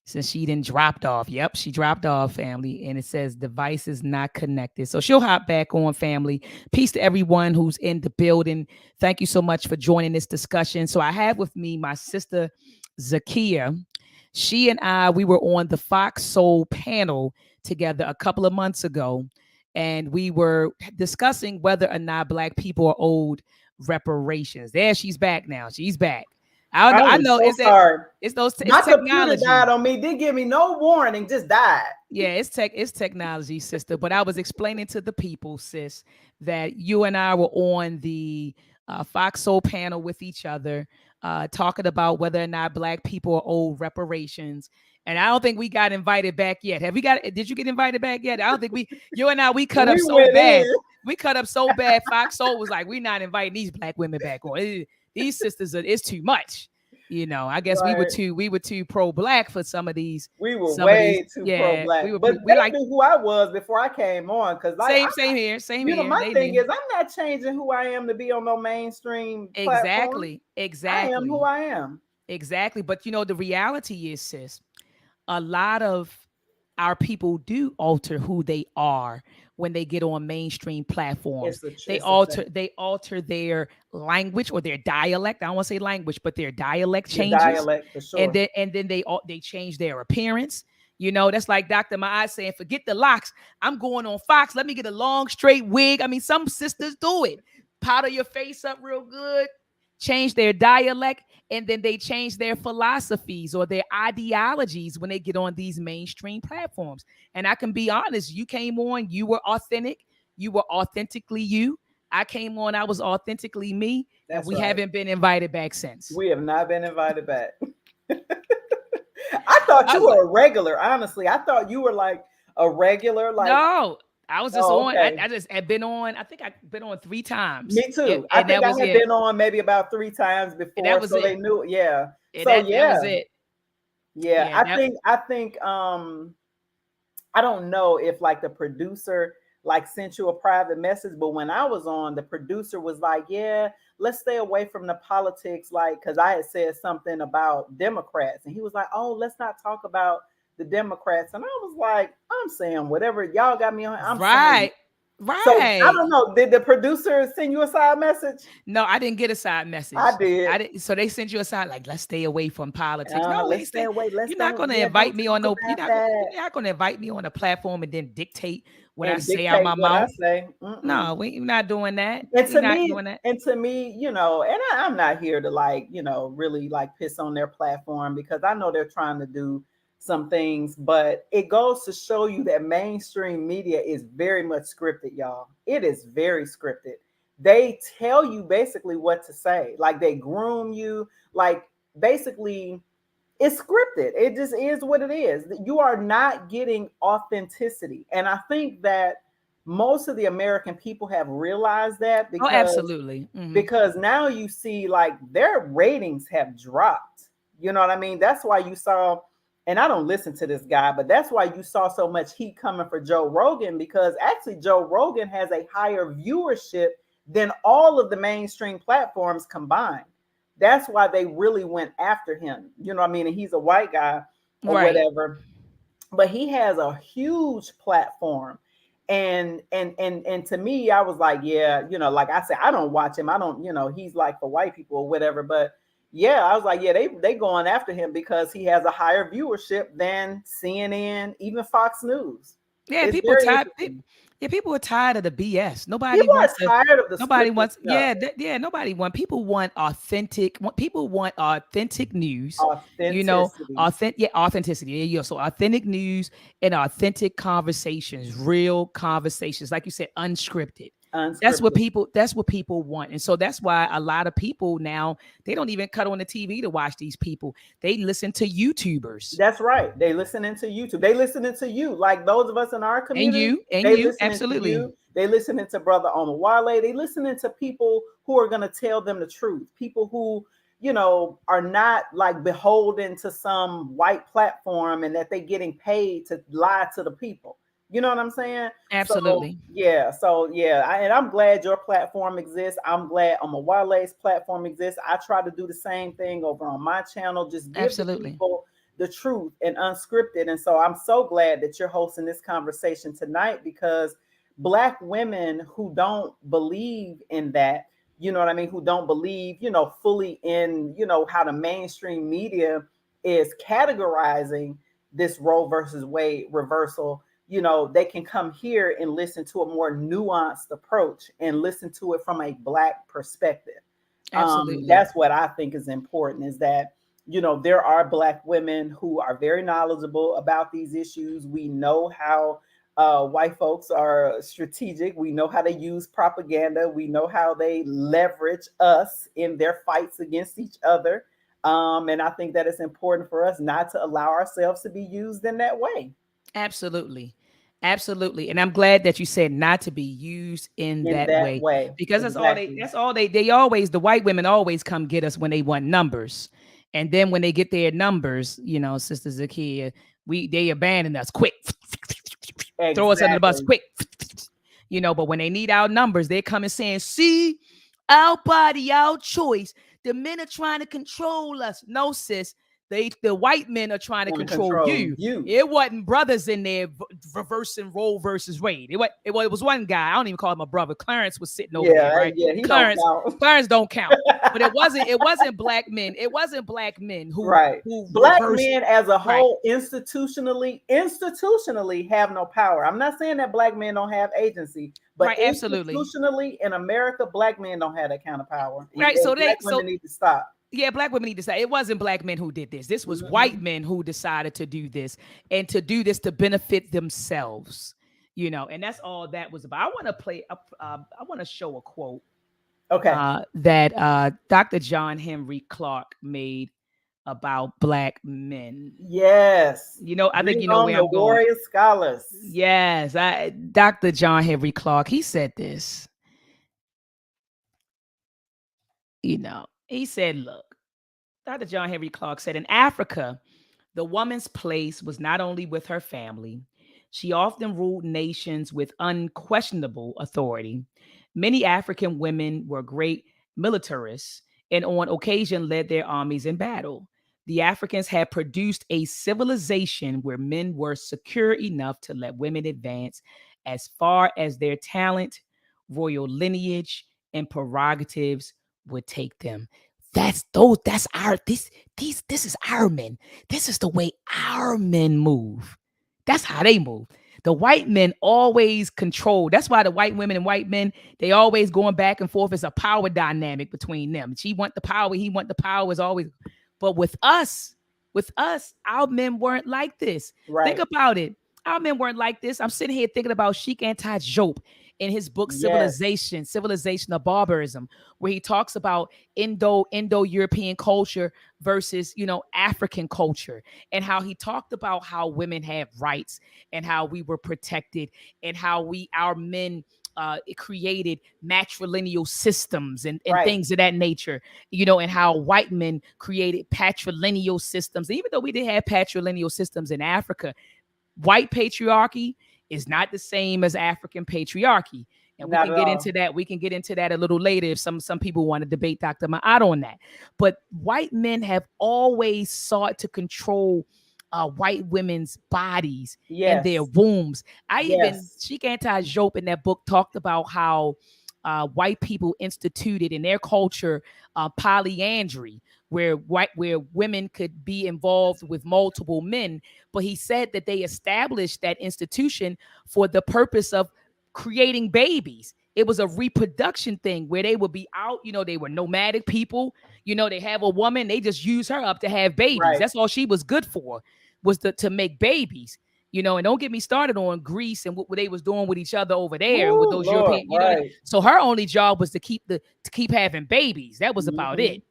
since she didn't dropped off. Yep, she dropped off, family. And it says device is not connected. So she'll hop back on, family. Peace to everyone who's in the building. Thank you so much for joining this discussion. So I have with me my sister Zakia. She and I, we were on the Fox Soul panel together a couple of months ago, and we were discussing whether or not Black people are owed reparations. There, she's back now. She's back. I
I'm
know
so
it's that
sorry.
it's those it's
My computer
technology.
died on me. Didn't give me no warning. Just died.
Yeah, it's technology, sister. But I was explaining to the people, sis, that you and I were on the Fox Soul panel with each other, talking about whether or not Black people are owed reparations. And I don't think we got invited back yet. Have we got? Did you get invited back yet? I don't think we. You and I, we cut up
We
so
went
bad.
in.
We cut up so bad. Fox Soul was like, we're not inviting these black women back on. These sisters, it's too much. You know, I guess
Right.
we were too pro black for some of these.
We were
Some of these,
way too
yeah,
pro-black,
we were.
but
We
they
like
knew who I was before I came on. Because like,
same here, same
you know,
here.
my
They
thing
knew
is, I'm not changing who I am to be on no mainstream platform.
exactly,
I am who
exactly,
I am.
exactly. But you know, the reality is, sis, a lot of our people do alter who they are when they get on mainstream platforms.
It's a fact.
They alter their language or their dialect. I don't want to say language, but their dialect
The
changes.
dialect for sure.
And then they change their appearance. You know, that's like Dr. Maat saying, forget the locks. I'm going on Fox. Let me get a long straight wig. I mean, some sisters do it. Powder your face up real good, change their dialect, and then they change their philosophies or their ideologies when they get on these mainstream platforms. And I can be honest, you came on, you were authentic, you were authentically you. I came on, I was authentically me, and
That's
we
right.
haven't been invited back since.
We have not been invited back. I thought
I
you
was like,
were a regular. Honestly, I thought you were like a regular. Like,
no, I was just
oh,
on.
okay.
I just had been on. I think I've been on 3 times.
Me too. I
And
think
that
I
was
had
it.
been on maybe about 3 times
And that
before,
was
so they
it.
knew. Yeah.
And
So
that
yeah,
was it.
yeah.
Yeah.
I think I don't know if like the producer like sent you a private message, but when I was on, the producer was like, "Yeah, let's stay away from the politics," like because I had said something about Democrats, and he was like, "Oh, let's not talk about the Democrats," and I was like, "I'm saying whatever y'all got me on. I'm saying."
Right.
So I
Right.
don't know. Did the producer send you a side message?
No, I didn't get a side
I
message.
did.
I didn't. So they sent you a side like, let's stay away from politics. No, we
Let's
ain't
stay
stay.
away. Let's
You're not
don't.
going to
Yeah, don't
invite me on
talk
no.
about that
You're not going to invite me on a platform and then dictate what I
and
say out
dictate
my
what I
mouth.
say.
No,
Mm-mm.
we're not doing that.
And
We're
to
not
me,
doing that.
and I'm not here to like, really like piss on their platform because I know they're trying to do some things, but it goes to show you that mainstream media is very much scripted, y'all. It is very scripted. They tell you basically what to say, like they groom you, like basically it's scripted. It just is what it is. You are not getting authenticity. And I think that most of the American people have realized that
Oh,
because
absolutely.
because now you see like their ratings have dropped. You know what I mean? That's why you saw, and I don't listen to this guy, but that's why you saw so much heat coming for Joe Rogan because actually Joe Rogan has a higher viewership than all of the mainstream platforms combined. That's why they really went after him. You know what I mean? And he's a white guy or
Right.
whatever, but he has a huge platform. And to me, I was like, yeah, like I said, I don't watch him. I don't, he's like for white people or whatever. But yeah, I was like, yeah, they going after him because he has a higher viewership than CNN, even Fox News.
Yeah,
It's
people
very
tired.
interesting.
Yeah, people are tired of the BS. Nobody
People are
wants to.
tired of the
Nobody
scripted
wants.
stuff.
Yeah, yeah. Nobody want. People want authentic. People want authentic news. You know,
Authenticity.
Yeah, authenticity. Yeah, yeah. So authentic news and authentic conversations, real conversations, like you said, unscripted.
Unscripted.
That's what people want. And so that's why a lot of people now, they don't even cut on the TV to watch these people. They listen to YouTubers.
That's right. They listening to YouTube. They listening to you. Like those of us in our community,
And
they
you,
listening to
absolutely.
you. They listening to Brother Omawale. They listening to people who are going to tell them the truth. People who, are not like beholden to some white platform and that they getting paid to lie to the people. You know what I'm saying? So
Absolutely.
yeah, and I'm glad your platform exists. I'm glad Omawale's platform exists. I try to do the same thing over on my channel. Just give the
Absolutely.
people the truth and unscripted. And so I'm so glad that you're hosting this conversation tonight because Black women who don't believe in that, you know what I mean, who don't believe, fully in, how the mainstream media is categorizing this Roe versus Wade reversal, they can come here and listen to a more nuanced approach and listen to it from a Black perspective.
Absolutely.
That's what I think is important is that, there are Black women who are very knowledgeable about these issues. We know how white folks are strategic. We know how they use propaganda. We know how they leverage us in their fights against each other. And I think that it's important for us not to allow ourselves to be used in that way.
Absolutely. Absolutely. And I'm glad that you said not to be used in
In
that
that
way,
way.
because
Exactly.
they always, the white women always come get us when they want numbers. And then when they get their numbers, Sister Zakia, they abandon us quick. Throw us under the bus
Exactly.
quick. But when they need our numbers, they're coming saying, see, our body, our choice. The men are trying to control us. No, sis. The white men are trying to
Want to
control
control
you.
you.
It wasn't brothers in there reversing Roe versus Wade. It was one guy. I don't even call him a brother. Clarence was sitting over there, right?
Yeah, he don't
Clarence,
count.
Clarence don't count. But it wasn't black men. It wasn't black men who
Right.
who
Black
reversed.
men as a
Right,
whole institutionally have no power. I'm not saying that black men don't have agency, but
right, absolutely.
institutionally in America, black men don't have that kind of power.
Right.
And black women need to stop.
Yeah, black women need to say it wasn't black men who did this. This was white men who decided to do this, and to do this to benefit themselves. And that's all that was about. I want to play up. I want to show a quote
Okay.
that Dr. John Henry Clark made about black men.
Yes.
I think
Bring
you know
on
where
the
I'm going.
warrior scholars.
Yes, Dr. John Henry Clark. He said this. He said, "Look." Dr. John Henry Clark said, in Africa, the woman's place was not only with her family, she often ruled nations with unquestionable authority. Many African women were great militarists and on occasion led their armies in battle. The Africans had produced a civilization where men were secure enough to let women advance as far as their talent, royal lineage, and prerogatives would take them. That's our this is our men. This is the way our men move. That's how they move. The white men always control. That's why the white women and white men, they always going back and forth. It's a power dynamic between them. She want the power, he want the power, is always. But with us, our men weren't like this. Think
Right.
about it. Our men weren't like this. I'm sitting here thinking about Sheikh Anti-Jope in his book
Yes.
Civilization of Barbarism, where he talks about Indo-European culture versus, African culture, and how he talked about how women have rights and how we were protected and how our men it created matrilineal systems and
Right.
things of that nature, and how white men created patrilineal systems. Even though we did have patrilineal systems in Africa, white patriarchy is not the same as African patriarchy. And we
Not
can
at
get
all.
into that. We can get into that a little later if some people want to debate Dr. Maat on that. But white men have always sought to control white women's bodies and their
Yes.
wombs.
Yes.
Sheikh Anti-Jope in that book talked about how white people instituted in their culture polyandry, where women could be involved with multiple men. But he said that they established that institution for the purpose of creating babies. It was a reproduction thing where they would be out, they were nomadic people. They have a woman, they just use her up to have babies.
Right.
That's all she was good for, was to make babies. And don't get me started on Greece and what they was doing with each other over there and with
Ooh,
those
Lord.
European,
Right.
so her only job was to keep having babies. That was about
Mm-hmm.
it.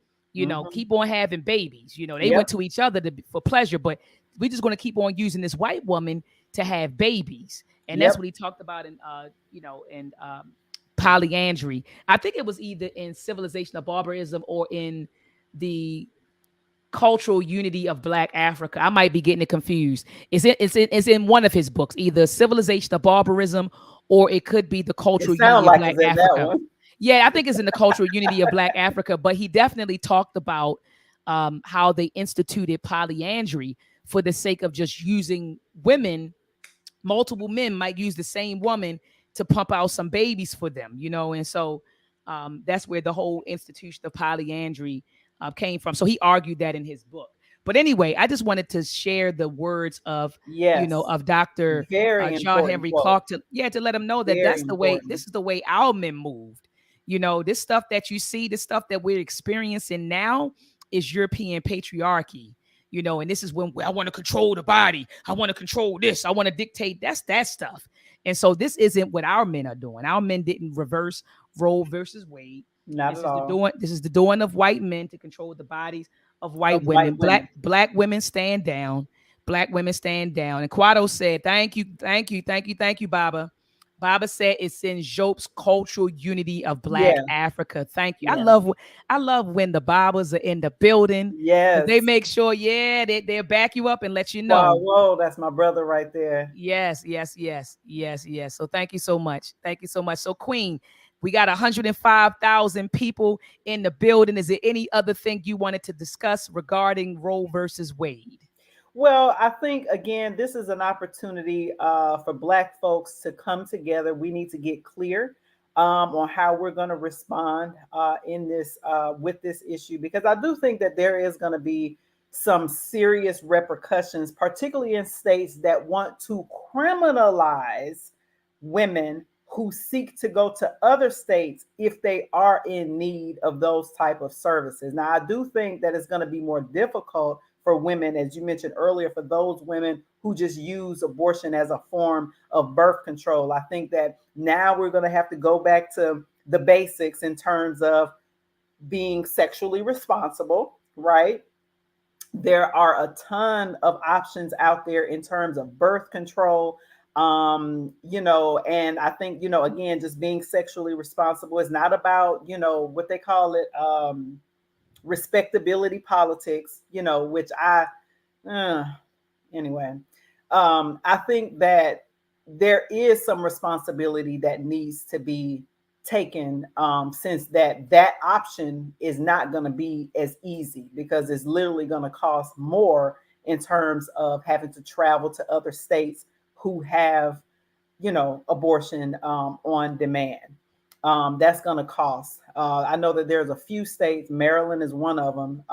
Mm-hmm.
Keep on having babies. They went
Yep.
to each other for pleasure, but we're just going to keep on using this white woman to have babies. And that's
Yep.
what he talked about in polyandry. I think it was either in Civilization of Barbarism or in the Cultural Unity of Black Africa. I might be getting it confused. It's in one of his books, either Civilization of Barbarism or it could be the
It
Cultural Unity
sounds
of
like
Black
it's in that
Africa.
one.
Yeah, I think it's in the Cultural Unity of Black Africa, but he definitely talked about how they instituted polyandry for the sake of just using women. Multiple men might use the same woman to pump out some babies for them, and so that's where the whole institution of polyandry came from. So he argued that in his book. But anyway, I just wanted to share the words of
Yes.
of Dr.
Very
John
important
Henry
quote.
Clark to let him know that
Very
that's the way.
important.
This is the way our men moved. This stuff that you see, this stuff that we're experiencing now is European patriarchy. And this is when I want to control the body. I want to control this. I want to dictate. That's that stuff. And so this isn't what our men are doing. Our men didn't reverse Roe versus Wade.
Not
This
at
is the
all.
doing. This is the doing of white men to control the bodies of white
white
women.
women.
Black women stand down. Black women stand down. And Quado said, "Thank you, thank you, thank you, thank you, Baba." Baba said it's in Jope's cultural unity of Black
Yeah,
Africa. Thank you.
yeah,
I love when the Babas are in the building because they
yes.
make sure, yeah, they'll back you up and let you
Wow,
know.
whoa, that's my brother right there.
Yes, yes, yes, yes, yes. So thank you so much. Thank you so much. So Queen, we got 105,000 people in the building. Is there any other thing you wanted to discuss regarding Roe versus Wade?
Well, I think again, this is an opportunity for Black folks to come together. We need to get clear on how we're going to respond in this with this issue, because I do think that there is going to be some serious repercussions, particularly in states that want to criminalize women who seek to go to other states if they are in need of those type of services. Now, I do think that it's going to be more difficult for women, as you mentioned earlier, for those women who just use abortion as a form of birth control. I think that now we're going to have to go back to the basics in terms of being sexually responsible, right? There are a ton of options out there in terms of birth control. And I think, again, just being sexually responsible is not about, what they call it, respectability politics, which uh, anyway, I think that there is some responsibility that needs to be taken, since that option is not going to be as easy, because it's literally going to cost more in terms of having to travel to other states who have, abortion on demand. That's going to cost. I know that there's a few states, Maryland is one of them,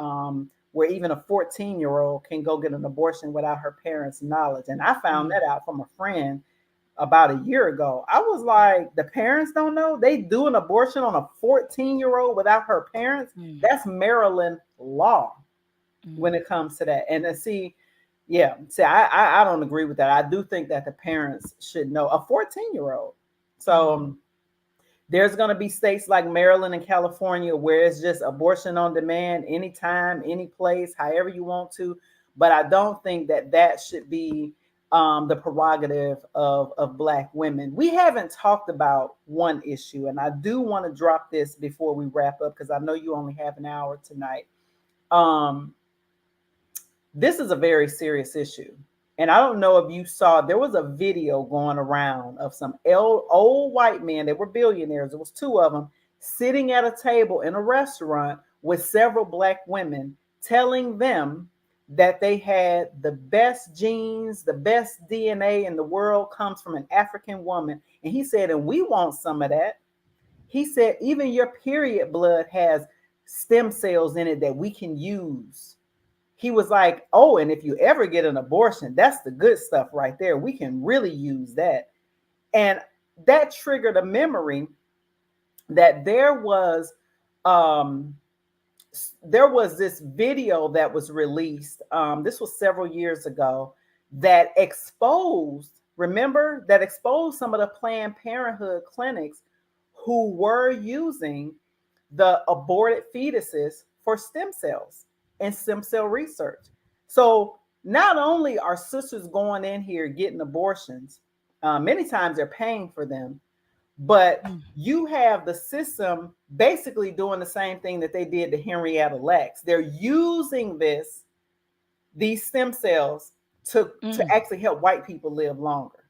where even a 14-year-old can go get an abortion without her parents' knowledge. And I found
Mm,
that out from a friend about a year ago. I was like, the parents don't know? They do an abortion on a 14-year-old without her parents?
mm,
That's Maryland law when
mm,
it comes to that. And I don't agree with that. I do think that the parents should know, a 14-year-old. So
mm,
there's going to be states like Maryland and California where it's just abortion on demand, anytime, any place, however you want to. But I don't think that that should be the prerogative of Black women. We haven't talked about one issue, and I do want to drop this before we wrap up because I know you only have an hour tonight. Um, this is a very serious issue. And I don't know if you saw, there was a video going around of some old white men. They were billionaires. It was two of them sitting at a table in a restaurant with several Black women, telling them that they had the best genes, the best DNA in the world comes from an African woman. And he said, and we want some of that. He said, even your period blood has stem cells in it that we can use. He was like, oh, and if you ever get an abortion, that's the good stuff right there. We can really use that. And that triggered a memory that um, there was this video that was released. This was several years ago that exposed, remember, that exposed some of the Planned Parenthood clinics who were using the aborted fetuses for stem cells and stem cell research. So not only are sisters going in here getting abortions, many times they're paying for them, but
mm,
you have the system basically doing the same thing that they did to Henrietta Lacks. They're using these stem cells to
mm,
actually help white people live longer.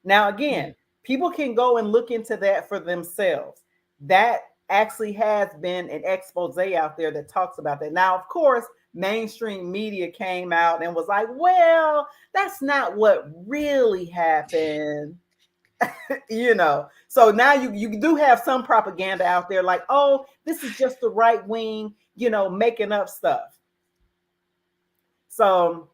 Now,
mm.
again, people can go and look into that for themselves. That actually has been an expose out there that talks about that. Now, of course, mainstream media came out and was like, well, that's not what really happened. So now you do have some propaganda out there like, oh, this is just the right wing, making up stuff. So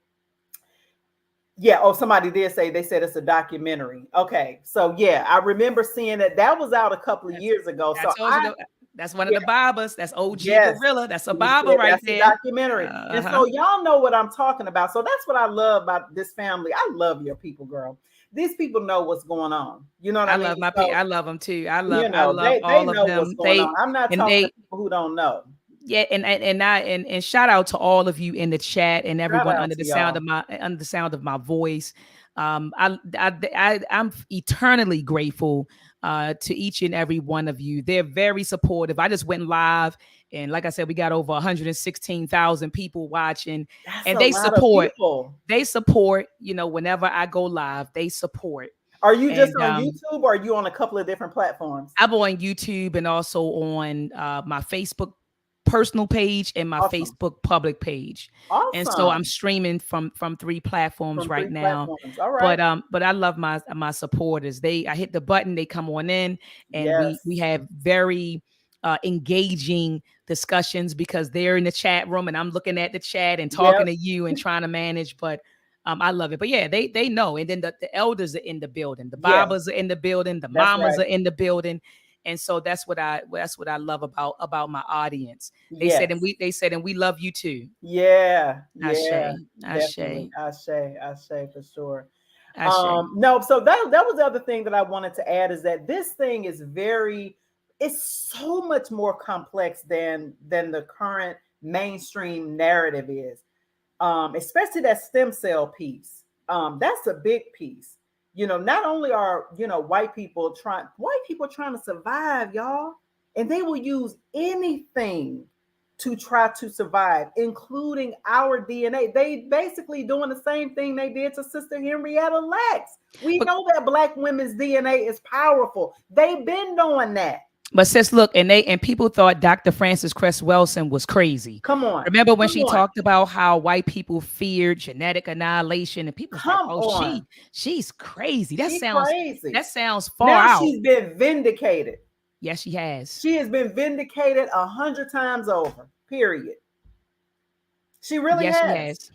yeah. Oh, somebody did say, they said it's a documentary. Okay. So yeah, I remember seeing that was out a couple of
That's,
years ago.
I
So
told you that's one of
yeah,
the Babas. That's OG
yes,
Gorilla. That's a
he
Baba
said
right
that's a
there.
documentary. And
Uh-huh.
so y'all know what I'm talking about. So that's what I love about this family. I love your people, girl. These people know what's going on. You know what I
I
mean?
love
So,
I love them too. I love
they
all of
know what's
them.
going on. I'm not
And
talking to
they
people who don't know.
Yeah, and shout out to all of you in the chat and
Shout
everyone
out
under
to
the sound
y'all.
of my voice. I'm eternally grateful to each and every one of you. They're very supportive. I just went live, and like I said, we got over 116,000 people watching,
That's
and
a lot of people.
They support. You know, whenever I go live, they support.
Are you just
And
on YouTube or are you on a couple of different platforms?
I'm on YouTube and also on my Facebook personal page and my
Awesome.
Facebook public page. And so I'm
Awesome.
streaming from three platforms
From
right
three
now.
platforms. All right.
But I love my supporters. I hit the button, they come on in, and we
Yes.
have very engaging discussions because they're in the chat room and I'm looking at the chat and talking
Yep.
to you and trying to manage. But I love it. But yeah, they know. And then the elders are in the building, the
Yes.
babas are in the building, the
That's
mamas
right.
are in the building. And so that's what I love about my audience.
Yes.
And we love you too.
Yeah. Yeah.
Ashe,
Definitely.
Ashe,
I say for sure.
Ashe.
No, so that was the other thing that I wanted to add is that this thing is it's so much more complex than the current mainstream narrative is. Especially that stem cell piece. That's a big piece. Not only are white people trying to survive, y'all, and they will use anything to try to survive, including our DNA. They basically doing the same thing they did to Sister Henrietta Lacks. We
But
know that Black women's DNA is powerful. They've been doing that.
But sis, look, and people thought Dr. Frances Cress Welsing was crazy.
Come on,
Remember when
come
she
on,
talked about how white people feared genetic annihilation, and people was like,
come
"Oh,
on.
she's crazy."
She crazy.
That sounds far
Now
out.
she's been vindicated.
Yes, she has.
She has been vindicated 100 times over. Period. She really
Yes, she
has.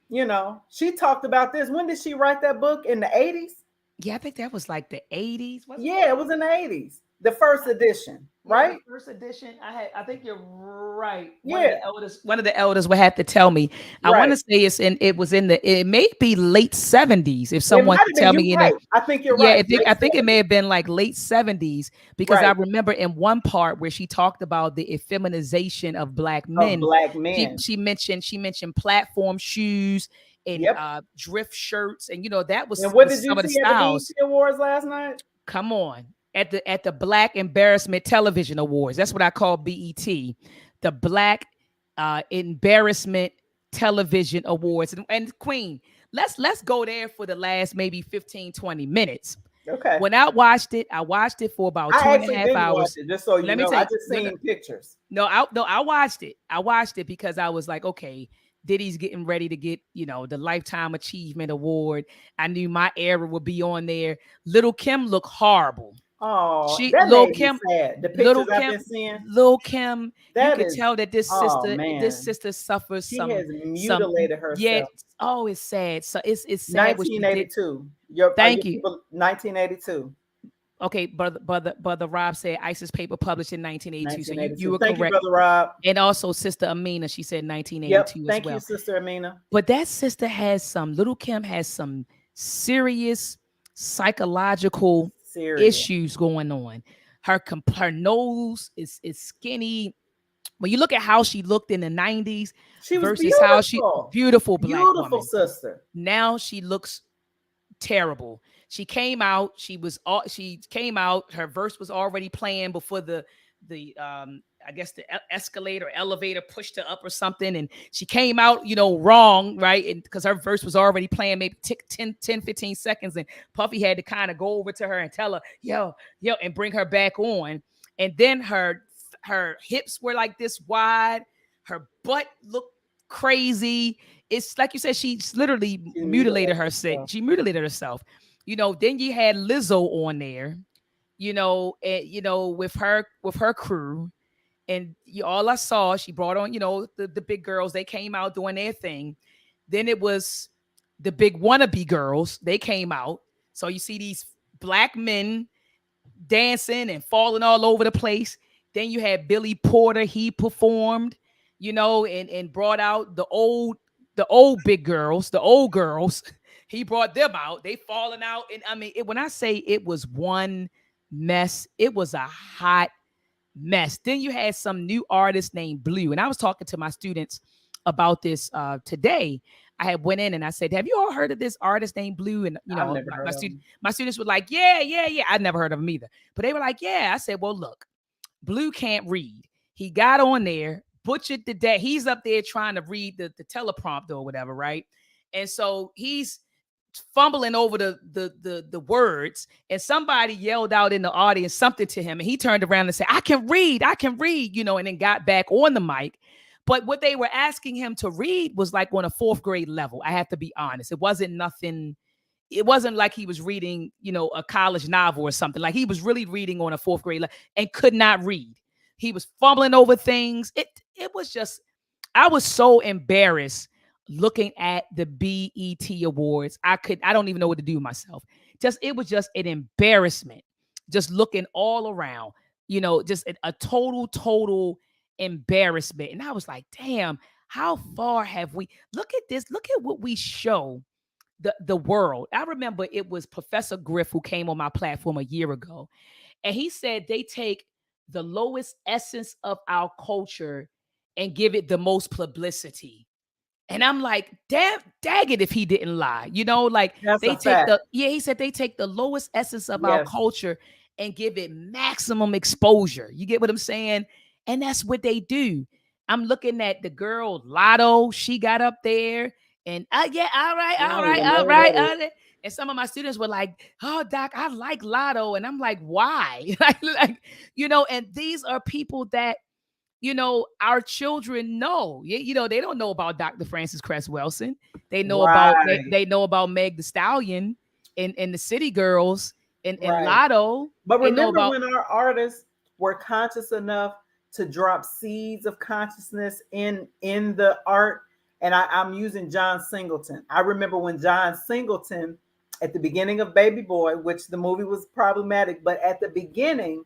has.
She talked about this. When did she write that book? In the 80s?
Yeah, I think that was like the 80s. Was it?
Yeah, it was in the 80s. The first edition,
Yeah, the
right?
first edition. I think you're right.
Yeah,
One of the elders would have to tell me. I want
right.
to say it may be late 70s if
It
someone
might
could
have been
tell
you
me in a
right. I think you're
yeah,
right. Late
I think it may
70s.
have been like late 70s because I
Right.
remember in one part where she talked about the effeminization of black
Of
men.
Black men.
She mentioned platform shoes and
Yep.
drift shirts, and that
And what did
some
you
of the
see at the
styles.
BET Awards last night?
Come on. At the Black Embarrassment Television Awards. That's what I call BET. The Black Embarrassment Television Awards. And Queen, let's go there for the last maybe 15, 20 minutes.
Okay.
When I watched it for about two
I
and a
actually
half
didn't watch
hours.
it, just so you
Let me
know.
tell
I
you,
just
no, no,
seen pictures.
no, I watched it. I watched it because I was like, okay, Diddy's getting ready to get, the Lifetime Achievement Award. I knew my era would be on there. Little Kim looked horrible.
Oh,
She
that
Lil
made me
Kim,
sad. The
Little
pictures I've
Kim,
been seeing,
Lil Kim, you
that
could
is,
tell that
oh
this
man,
sister suffers
she has
some
mutilated
yet
herself.
oh it's sad. So it's sad what she did.
1982. Your
Thank you.
people, 1982.
Okay, brother Rob said ISIS paper published in 1982. So you
1982.
were
Thank you,
correct.
Brother Rob.
And also Sister Amina, she said
Yep.
1982 as
Thank you,
well.
Sister Amina.
But that sister Little Kim has some serious psychological
Serious.
issues going on. Her nose is skinny. When you look at how she looked in the 90s
She was
versus how she
beautiful.
beautiful black
Beautiful
woman.
sister.
Now she looks terrible. She came out, she came out, her verse was already playing before the I guess the escalator or elevator pushed her up or something, and she came out, wrong, right? And because her verse was already playing, maybe 10 15 seconds, and Puffy had to kind of go over to her and tell her, yo, and bring her back on. And then her hips were like this wide, her butt looked crazy. It's like you said, she's literally
She
mutilated
mutilated
herself.
herself.
She mutilated herself. Then you had Lizzo on there, with her crew. And all I saw, she brought on, the big girls. They came out doing their thing. Then it was the big wannabe girls. They came out. So you see these black men dancing and falling all over the place. Then you had Billy Porter. He performed, and brought out the old big girls, the old girls. He brought them out. They falling out. And I mean, when I say it was one mess, it was a hot mess. Then you had some new artist named Blue. And I was talking to my students about this today. I had went in and I said, have you all heard of this artist named Blue? And
I've never heard of him.
my students were like, yeah, yeah, yeah. I'd never heard of him either. But they were like, yeah. I said, well, look, Blue can't read. He got on there, butchered the day. He's up there trying to read the teleprompter or whatever, right? And so he's fumbling over the words, and somebody yelled out in the audience something to him, and he turned around and said, I can read, and then got back on the mic. But what they were asking him to read was like on a fourth grade level. I have to be honest. It wasn't nothing. It wasn't like he was reading, a college novel or something. Like he was really reading on a fourth grade level and could not read. He was fumbling over things. It was just, I was so embarrassed looking at the BET Awards. I don't even know what to do with myself. It was just an embarrassment. Just looking all around, just a total embarrassment. And I was like, damn, how far have we? Look at this. Look at what we show the world. I remember it was Professor Griff who came on my platform a year ago, and he said they take the lowest essence of our culture and give it the most publicity. And I'm like, damn, dag it if he didn't lie. Like
That's
they
a
take
fact.
he said they take the lowest essence of our
Yes.
culture and give it maximum exposure. You get what I'm saying? And that's what they do. I'm looking at the girl Lotto. She got up there and yeah, all right,
I
all
don't
right,
even know
all
who
right,
that is.
all right. And some of my students were like, "Oh, Doc, I like Lotto," and I'm like, "Why?" And these are people that our children know. They don't know about Dr. Francis Cress Welsing. They know about
Right.
they know about Meg the Stallion and the City Girls and
Right.
Lotto.
But
They know
remember
about
when our artists were conscious enough to drop seeds of consciousness in the art? And I'm using John Singleton. I remember when John Singleton, at the beginning of Baby Boy, which the movie was problematic, but at the beginning,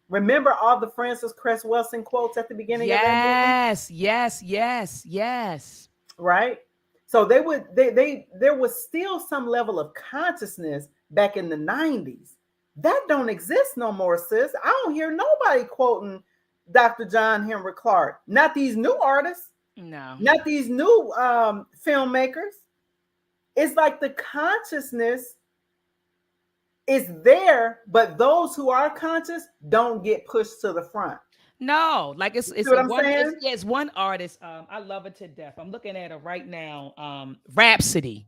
remember all the Francis Cress Welsing quotes at the beginning of that movie?
yes, yes, yes, yes.
Right? So they there was still some level of consciousness back in the 90s. That don't exist no more, sis. I don't hear nobody quoting Dr. John Henry Clark. Not these new artists,
No.
not these new filmmakers. It's like the consciousness is there, but those who are conscious don't get pushed to the front.
No, like
You see what I'm saying?
it's one artist. I love her to death. I'm looking at her right now. Rhapsody.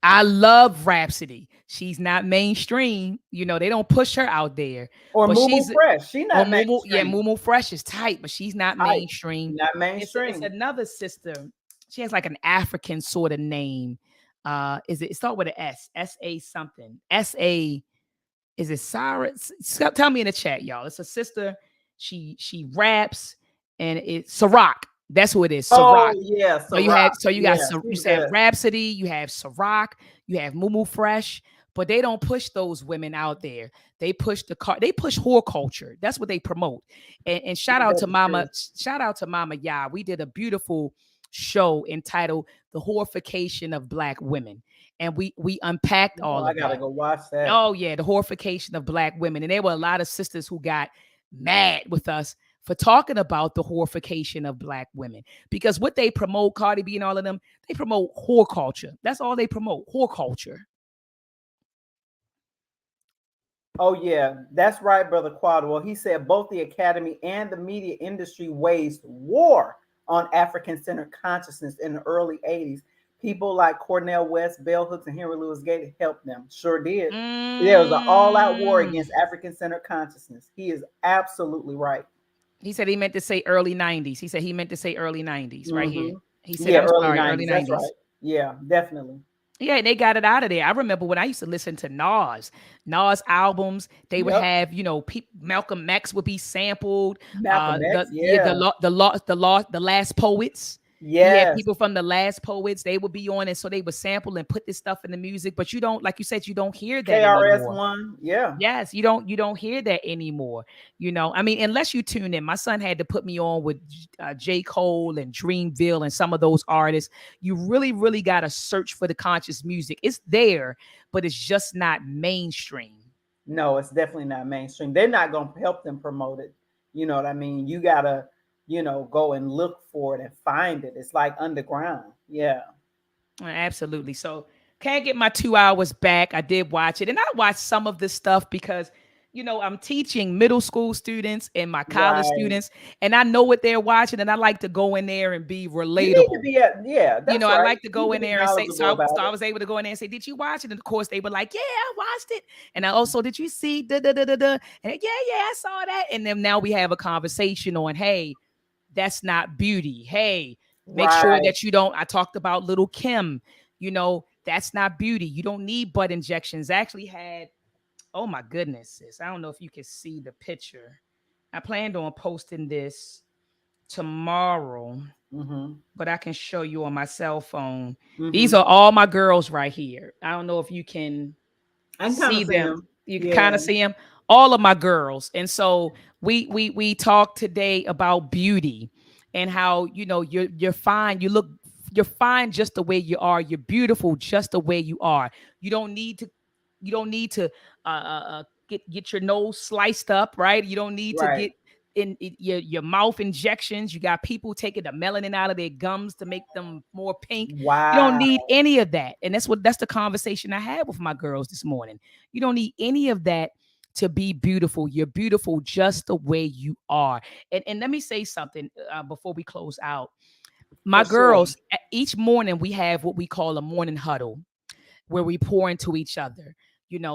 I love Rhapsody. She's not mainstream. They don't push her out there.
Or
But
Mumu
she's
Fresh. She
or
not
Mumu, yeah,
mainstream.
Mumu Fresh is tight, but she's not
Hype.
mainstream.
Not
It's
mainstream.
another sister. She has like an African sort of name. It start with an S? S-A something. S-A, is it Sarah? Tell me in the chat, y'all. It's a sister. She raps, and it's Ciroc. That's who it is. Ciroc.
Oh yeah,
So you have,
Ciroc.
so you got,
Yeah,
you
she's
said
good.
Rhapsody, you have Ciroc, you have Mumu Fresh, but they don't push those women out there. They push they push whore culture. That's what they promote. And shout out
That
to
is true.
Mama Ya. We did a beautiful show entitled "The Horrification of Black Women," and we unpacked
Oh,
all
I
of
gotta
that.
go watch that.
Oh yeah, the horrification of Black women, and there were a lot of sisters who got mad with us for talking about the horrification of Black women, because what they promote, Cardi B and all of them, they promote whore culture. That's all they promote, whore culture.
Oh yeah, that's right, brother Quadwell. He said both the academy and the media industry waged war on African-centered consciousness in the early '80s. People like Cornel West, Bell Hooks, and Henry Louis Gates helped them. Sure did. There was an all-out war
Mm.
against African-centered consciousness. He is absolutely right.
He said he meant to say early 90s. He said he meant to say early 90s right here.
Hmm.
He said,
Yeah,
I'm
early
sorry, early
'90s. That's right.
90s.
Yeah, definitely.
Yeah, and they got it out of there. I remember when I used to listen to Nas albums. They would
Yep.
have, Malcolm X would be sampled.
Malcolm
The
X.
yeah,
Yeah.
the Last Poets. He had
Yes.
people from the Last Poets. They would be on it, so they would sample and put this stuff in the music. But you don't, like you said, you don't hear that
KRS
anymore.
One. Yeah.
Yes, you don't hear that anymore. I mean, unless you tune in. My son had to put me on with J. Cole and Dreamville and some of those artists. You really, really got to search for the conscious music. It's there, but it's just not mainstream.
No, it's definitely not mainstream. They're not going to help them promote it. You know what I mean? You gotta, go and look for it and find it. It's like underground. Yeah.
Absolutely. So can't get my 2 hours back. I did watch it, and I watched some of this stuff because I'm teaching middle school students and my college
Right.
students, and I know what they're watching, and I like to go in there and be
You need to
relatable.
be yeah, that's
I
right.
like to
You need
go
to
in
be
there and say,
knowledgeable
so
about
I
it.
was able to go in there and say, did you watch it? And of course they were like, yeah, I watched it. And I also, did you see da da da da da? And yeah, I saw that. And then now we have a conversation on, hey, that's not beauty. Hey, make sure
Right.
that you don't. I talked about little Kim, that's not beauty. You don't need butt injections. I actually had, oh my goodness, sis. I don't know if you can see the picture. I planned on posting this tomorrow,
Mm-hmm.
but I can show you on my cell phone. These
Mm-hmm.
are all my girls right here. I don't know if you can
I can kind
see
of see
them.
him.
You can kind
Yeah.
of see them. All of my girls. And so we talked today about beauty and how you're fine. You're fine just the way you are. You're beautiful just the way you are. You don't need to get your nose sliced up, right? You don't need to
Right.
get in your mouth injections. You got people taking the melanin out of their gums to make them more pink. You don't
Wow.
need any of that. And that's the conversation I had with my girls this morning. You don't need any of that to be beautiful. You're beautiful just the way you are. And let me say something before we close out.
For
My
sure.
girls, each morning we have what we call a morning huddle where we pour into each other.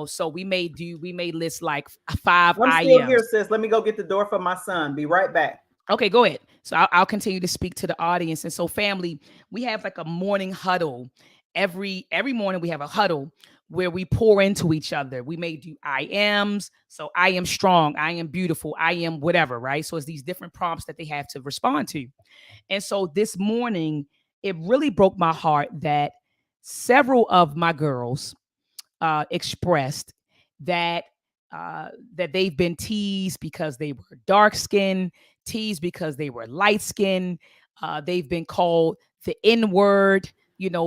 So we may list like five
I'm still here,
IMs.
sis. Let me go get the door for my son. Be right back.
Okay, go ahead. So I'll continue to speak to the audience. And so, family, we have like a morning huddle. Every morning we have a huddle where we pour into each other. We may do I ams. So I am strong, I am beautiful, I am whatever, right? So it's these different prompts that they have to respond to. And so this morning, it really broke my heart that several of my girls expressed that that they've been teased because they were dark skinned, teased because they were light skinned. They've been called the N word,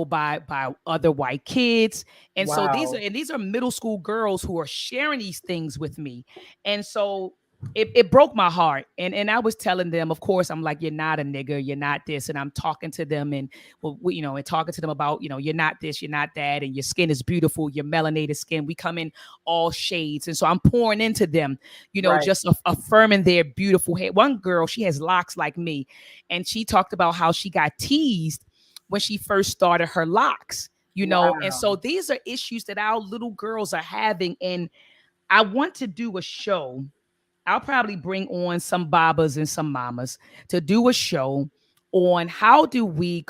by other white kids. And so
Wow.
these are middle school girls who are sharing these things with me. And so it broke my heart. And I was telling them, of course, I'm like, you're not a nigger, you're not this. And I'm talking to them and and talking to them about, you're not this, you're not that, and your skin is beautiful, your melanated skin. We come in all shades. And so I'm pouring into them,
Right.
just affirming their beautiful hair. One girl, she has locks like me, and she talked about how she got teased when she first started her locks. And
Wow.
so these are issues that our little girls are having. And I want to do a show. I'll probably bring on some babas and some mamas to do a show on how do we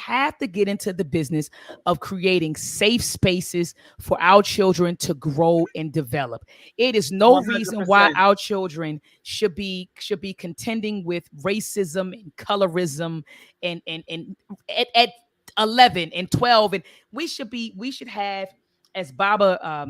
have to get into the business of creating safe spaces for our children to grow and develop. It is no reason why
100%.
our children should be contending with racism and colorism and at 11 and 12, and we should have, as Baba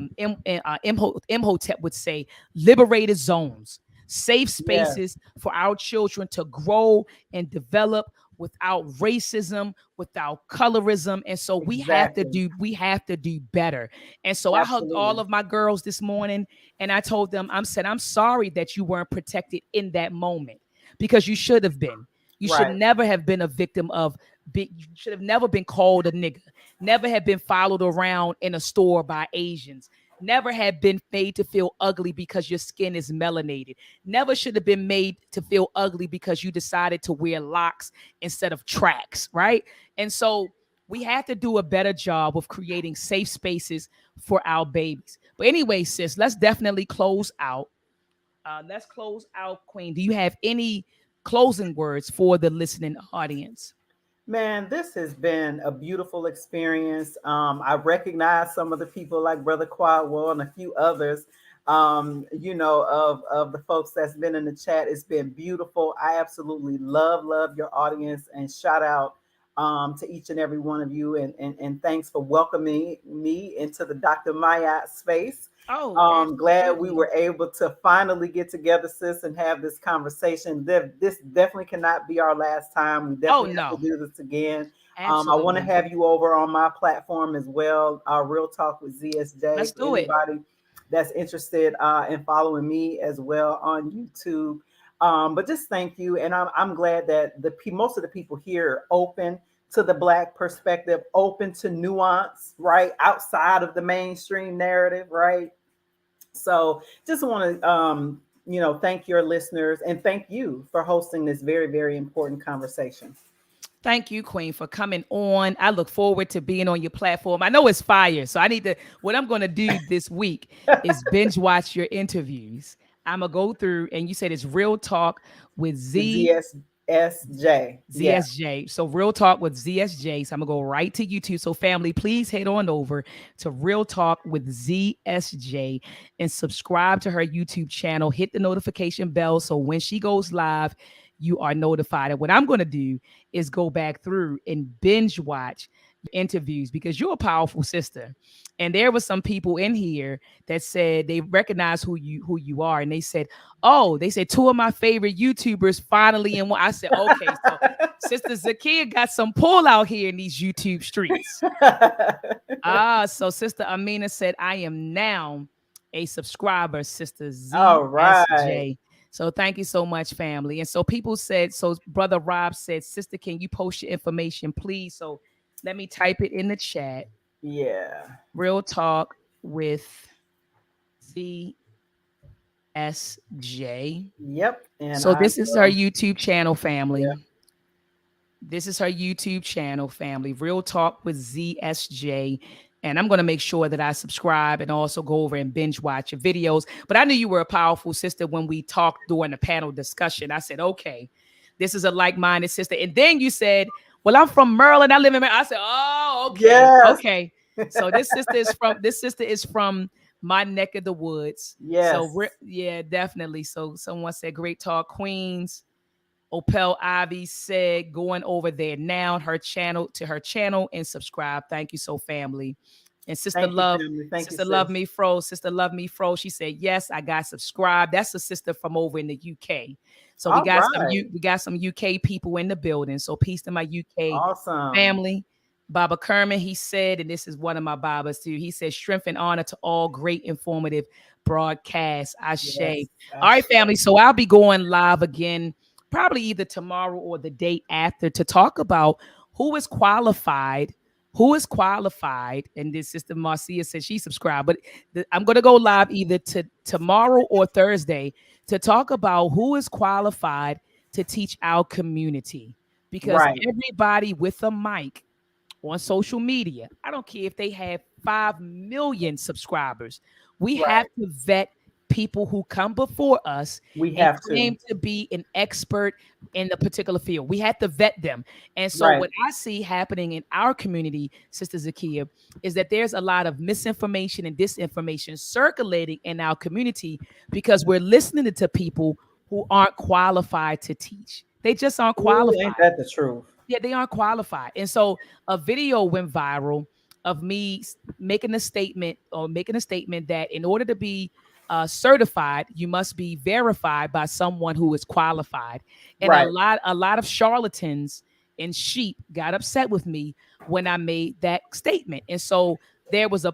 Imhotep would say, liberated zones, safe
Yeah.
spaces for our children to grow and develop without racism, without colorism. And so
Exactly.
we have to do better. And so I hugged all
Absolutely.
of my girls this morning and I told them, I'm sorry that you weren't protected in that moment, because you should have been. You should
Right.
never have been a victim of you should have never been called a nigger, never have been followed around in a store by Asians, never have been made to feel ugly because your skin is melanated, never should have been made to feel ugly because you decided to wear locks instead of tracks, right? And so we have to do a better job of creating safe spaces for our babies. But anyway, sis, let's definitely close out. Let's close out, Queen. Do you have any closing words for the listening audience?
Man, this has been a beautiful experience. I recognize some of the people like Brother Quadwell and a few others, of the folks that's been in the chat. It's been beautiful. I absolutely love your audience, and shout out to each and every one of you. And thanks for welcoming me into the Dr. Mayat space.
Oh,
Glad we
absolutely.
were able to finally get together, sis, and have this conversation. This definitely cannot be our last time. We
Oh,
definitely have to
no,
do this again. I want to
absolutely.
have you over on my platform as well. Real Talk with ZSJ.
Let's
For
do it.
anybody that's interested in following me as well on YouTube. But just thank you, and I'm glad that most of the people here are open to the Black perspective, open to nuance, right, outside of the mainstream narrative, right. So just want to thank your listeners and thank you for hosting this very, very important conversation.
Thank you, Queen, for coming on. I look forward to being on your platform. I know it's fire, so I need to. What I'm going to do this week is binge watch your interviews. I'm gonna go through, and you said it's Real Talk with
ZSJ. Yeah.
ZSJ. So Real Talk with ZSJ. So I'm gonna go right to YouTube. So family, please head on over to Real Talk with ZSJ and subscribe to her YouTube channel. Hit the notification bell so when she goes live, you are notified. And what I'm gonna do is go back through and binge watch interviews because you're a powerful sister. And there were some people in here that said they recognize who you are, and they said, "Oh, they said two of my favorite YouTubers finally." And I said, "Okay, so Sister Zakia got some pull out here in these YouTube streets." So Sister Amina said, "I am now a subscriber, Sister
All right.
ZSJ." So thank you so much, family. And so people said, so Brother Rob said, "Sister, can you post your information, please?" So let me type it in the chat.
Yeah.
Real Talk with ZSJ.
Yep. And
So this is her
will.
YouTube channel, family.
Yeah.
This is her YouTube channel, family. Real Talk with ZSJ. And I'm going to make sure that I subscribe and also go over and binge watch your videos. But I knew you were a powerful sister when we talked during the panel discussion. I said, okay, this is a like-minded sister. And then you said, well, I'm from Maryland. I live in Maryland. I said, oh, okay.
Yes.
Okay. So this sister is from my neck of the woods.
Yes.
So yeah, definitely. So someone said, great talk, Queens. Opel Ivy said, going over there now, her channel and subscribe. Thank you, so family. And Sister
Thank
Love,
you, family. Thank
Sister
you,
Love
sis.
Me Fro, Sister Love Me Fro. She said, yes, I got subscribed. That's a sister from over in the UK. So we
All
got
right.
some UK people in the building. So peace to my UK
Awesome.
family. Baba Kerman, he said, and this is one of my Babas too. He said, strength and honor to all great informative broadcasts. Ashe.
Yes.
All right, family. So I'll be going live again probably either tomorrow or the day after to talk about who is qualified. And this Sister Marcia said she subscribed, but I'm going to go live either tomorrow or Thursday to talk about who is qualified to teach our community, because everybody with a mic on social media, I don't care if they have 5 million subscribers, we have to vet people who come before us
we
and
have
claim to be an expert in the particular field. We have to vet them. And so what I see happening in our community, Sister Zakia, is that there's a lot of misinformation and disinformation circulating in our community because we're listening to people who aren't qualified to teach. They just aren't qualified.
Ooh, ain't that the truth?
Yeah, they aren't qualified. And so a video went viral of me making a statement that in order to be certified, you must be verified by someone who is qualified. And a lot of charlatans and sheep got upset with me when I made that statement. And so there was a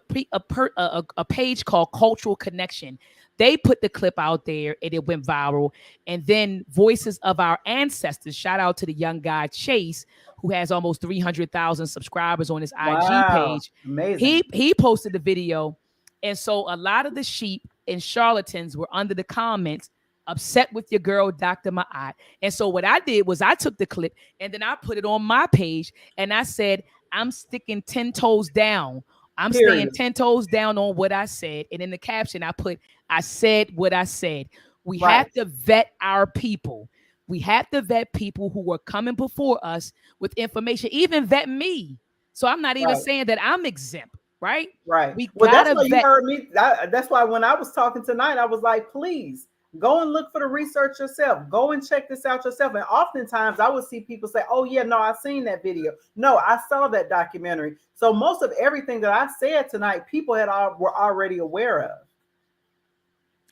page called Cultural Connection. They put the clip out there and it went viral. And then Voices of Our Ancestors, shout out to the young guy Chase, who has almost 300,000 subscribers on his IG page.
Amazing.
He posted the video. And so a lot of the sheep and charlatans were under the comments upset with your girl, Dr. Maat. And so what I did was I took the clip and then I put it on my page and I said, I'm sticking 10 toes down. I'm staying 10 toes down on what I said. And in the caption, I put, I said what I said. We have to vet our people. We have to vet people who are coming before us with information, even vet me. So I'm not even saying that I'm exempt, right?
Well, that's why you heard me. That's why when I was talking tonight, I was like, please go and look for the research yourself. Go and check this out yourself. And oftentimes I would see people say, oh, yeah, no, I've seen that video. No, I saw that documentary. So most of everything that I said tonight, people were already aware of.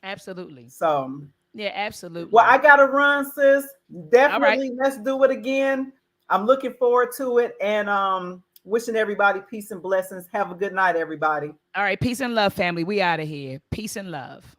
Absolutely.
So,
yeah, absolutely.
Well, I got to run, sis. Definitely. Let's do it again. I'm looking forward to it. And wishing everybody peace and blessings. Have a good night, everybody.
All right. Peace and love, family. We out of here. Peace and love.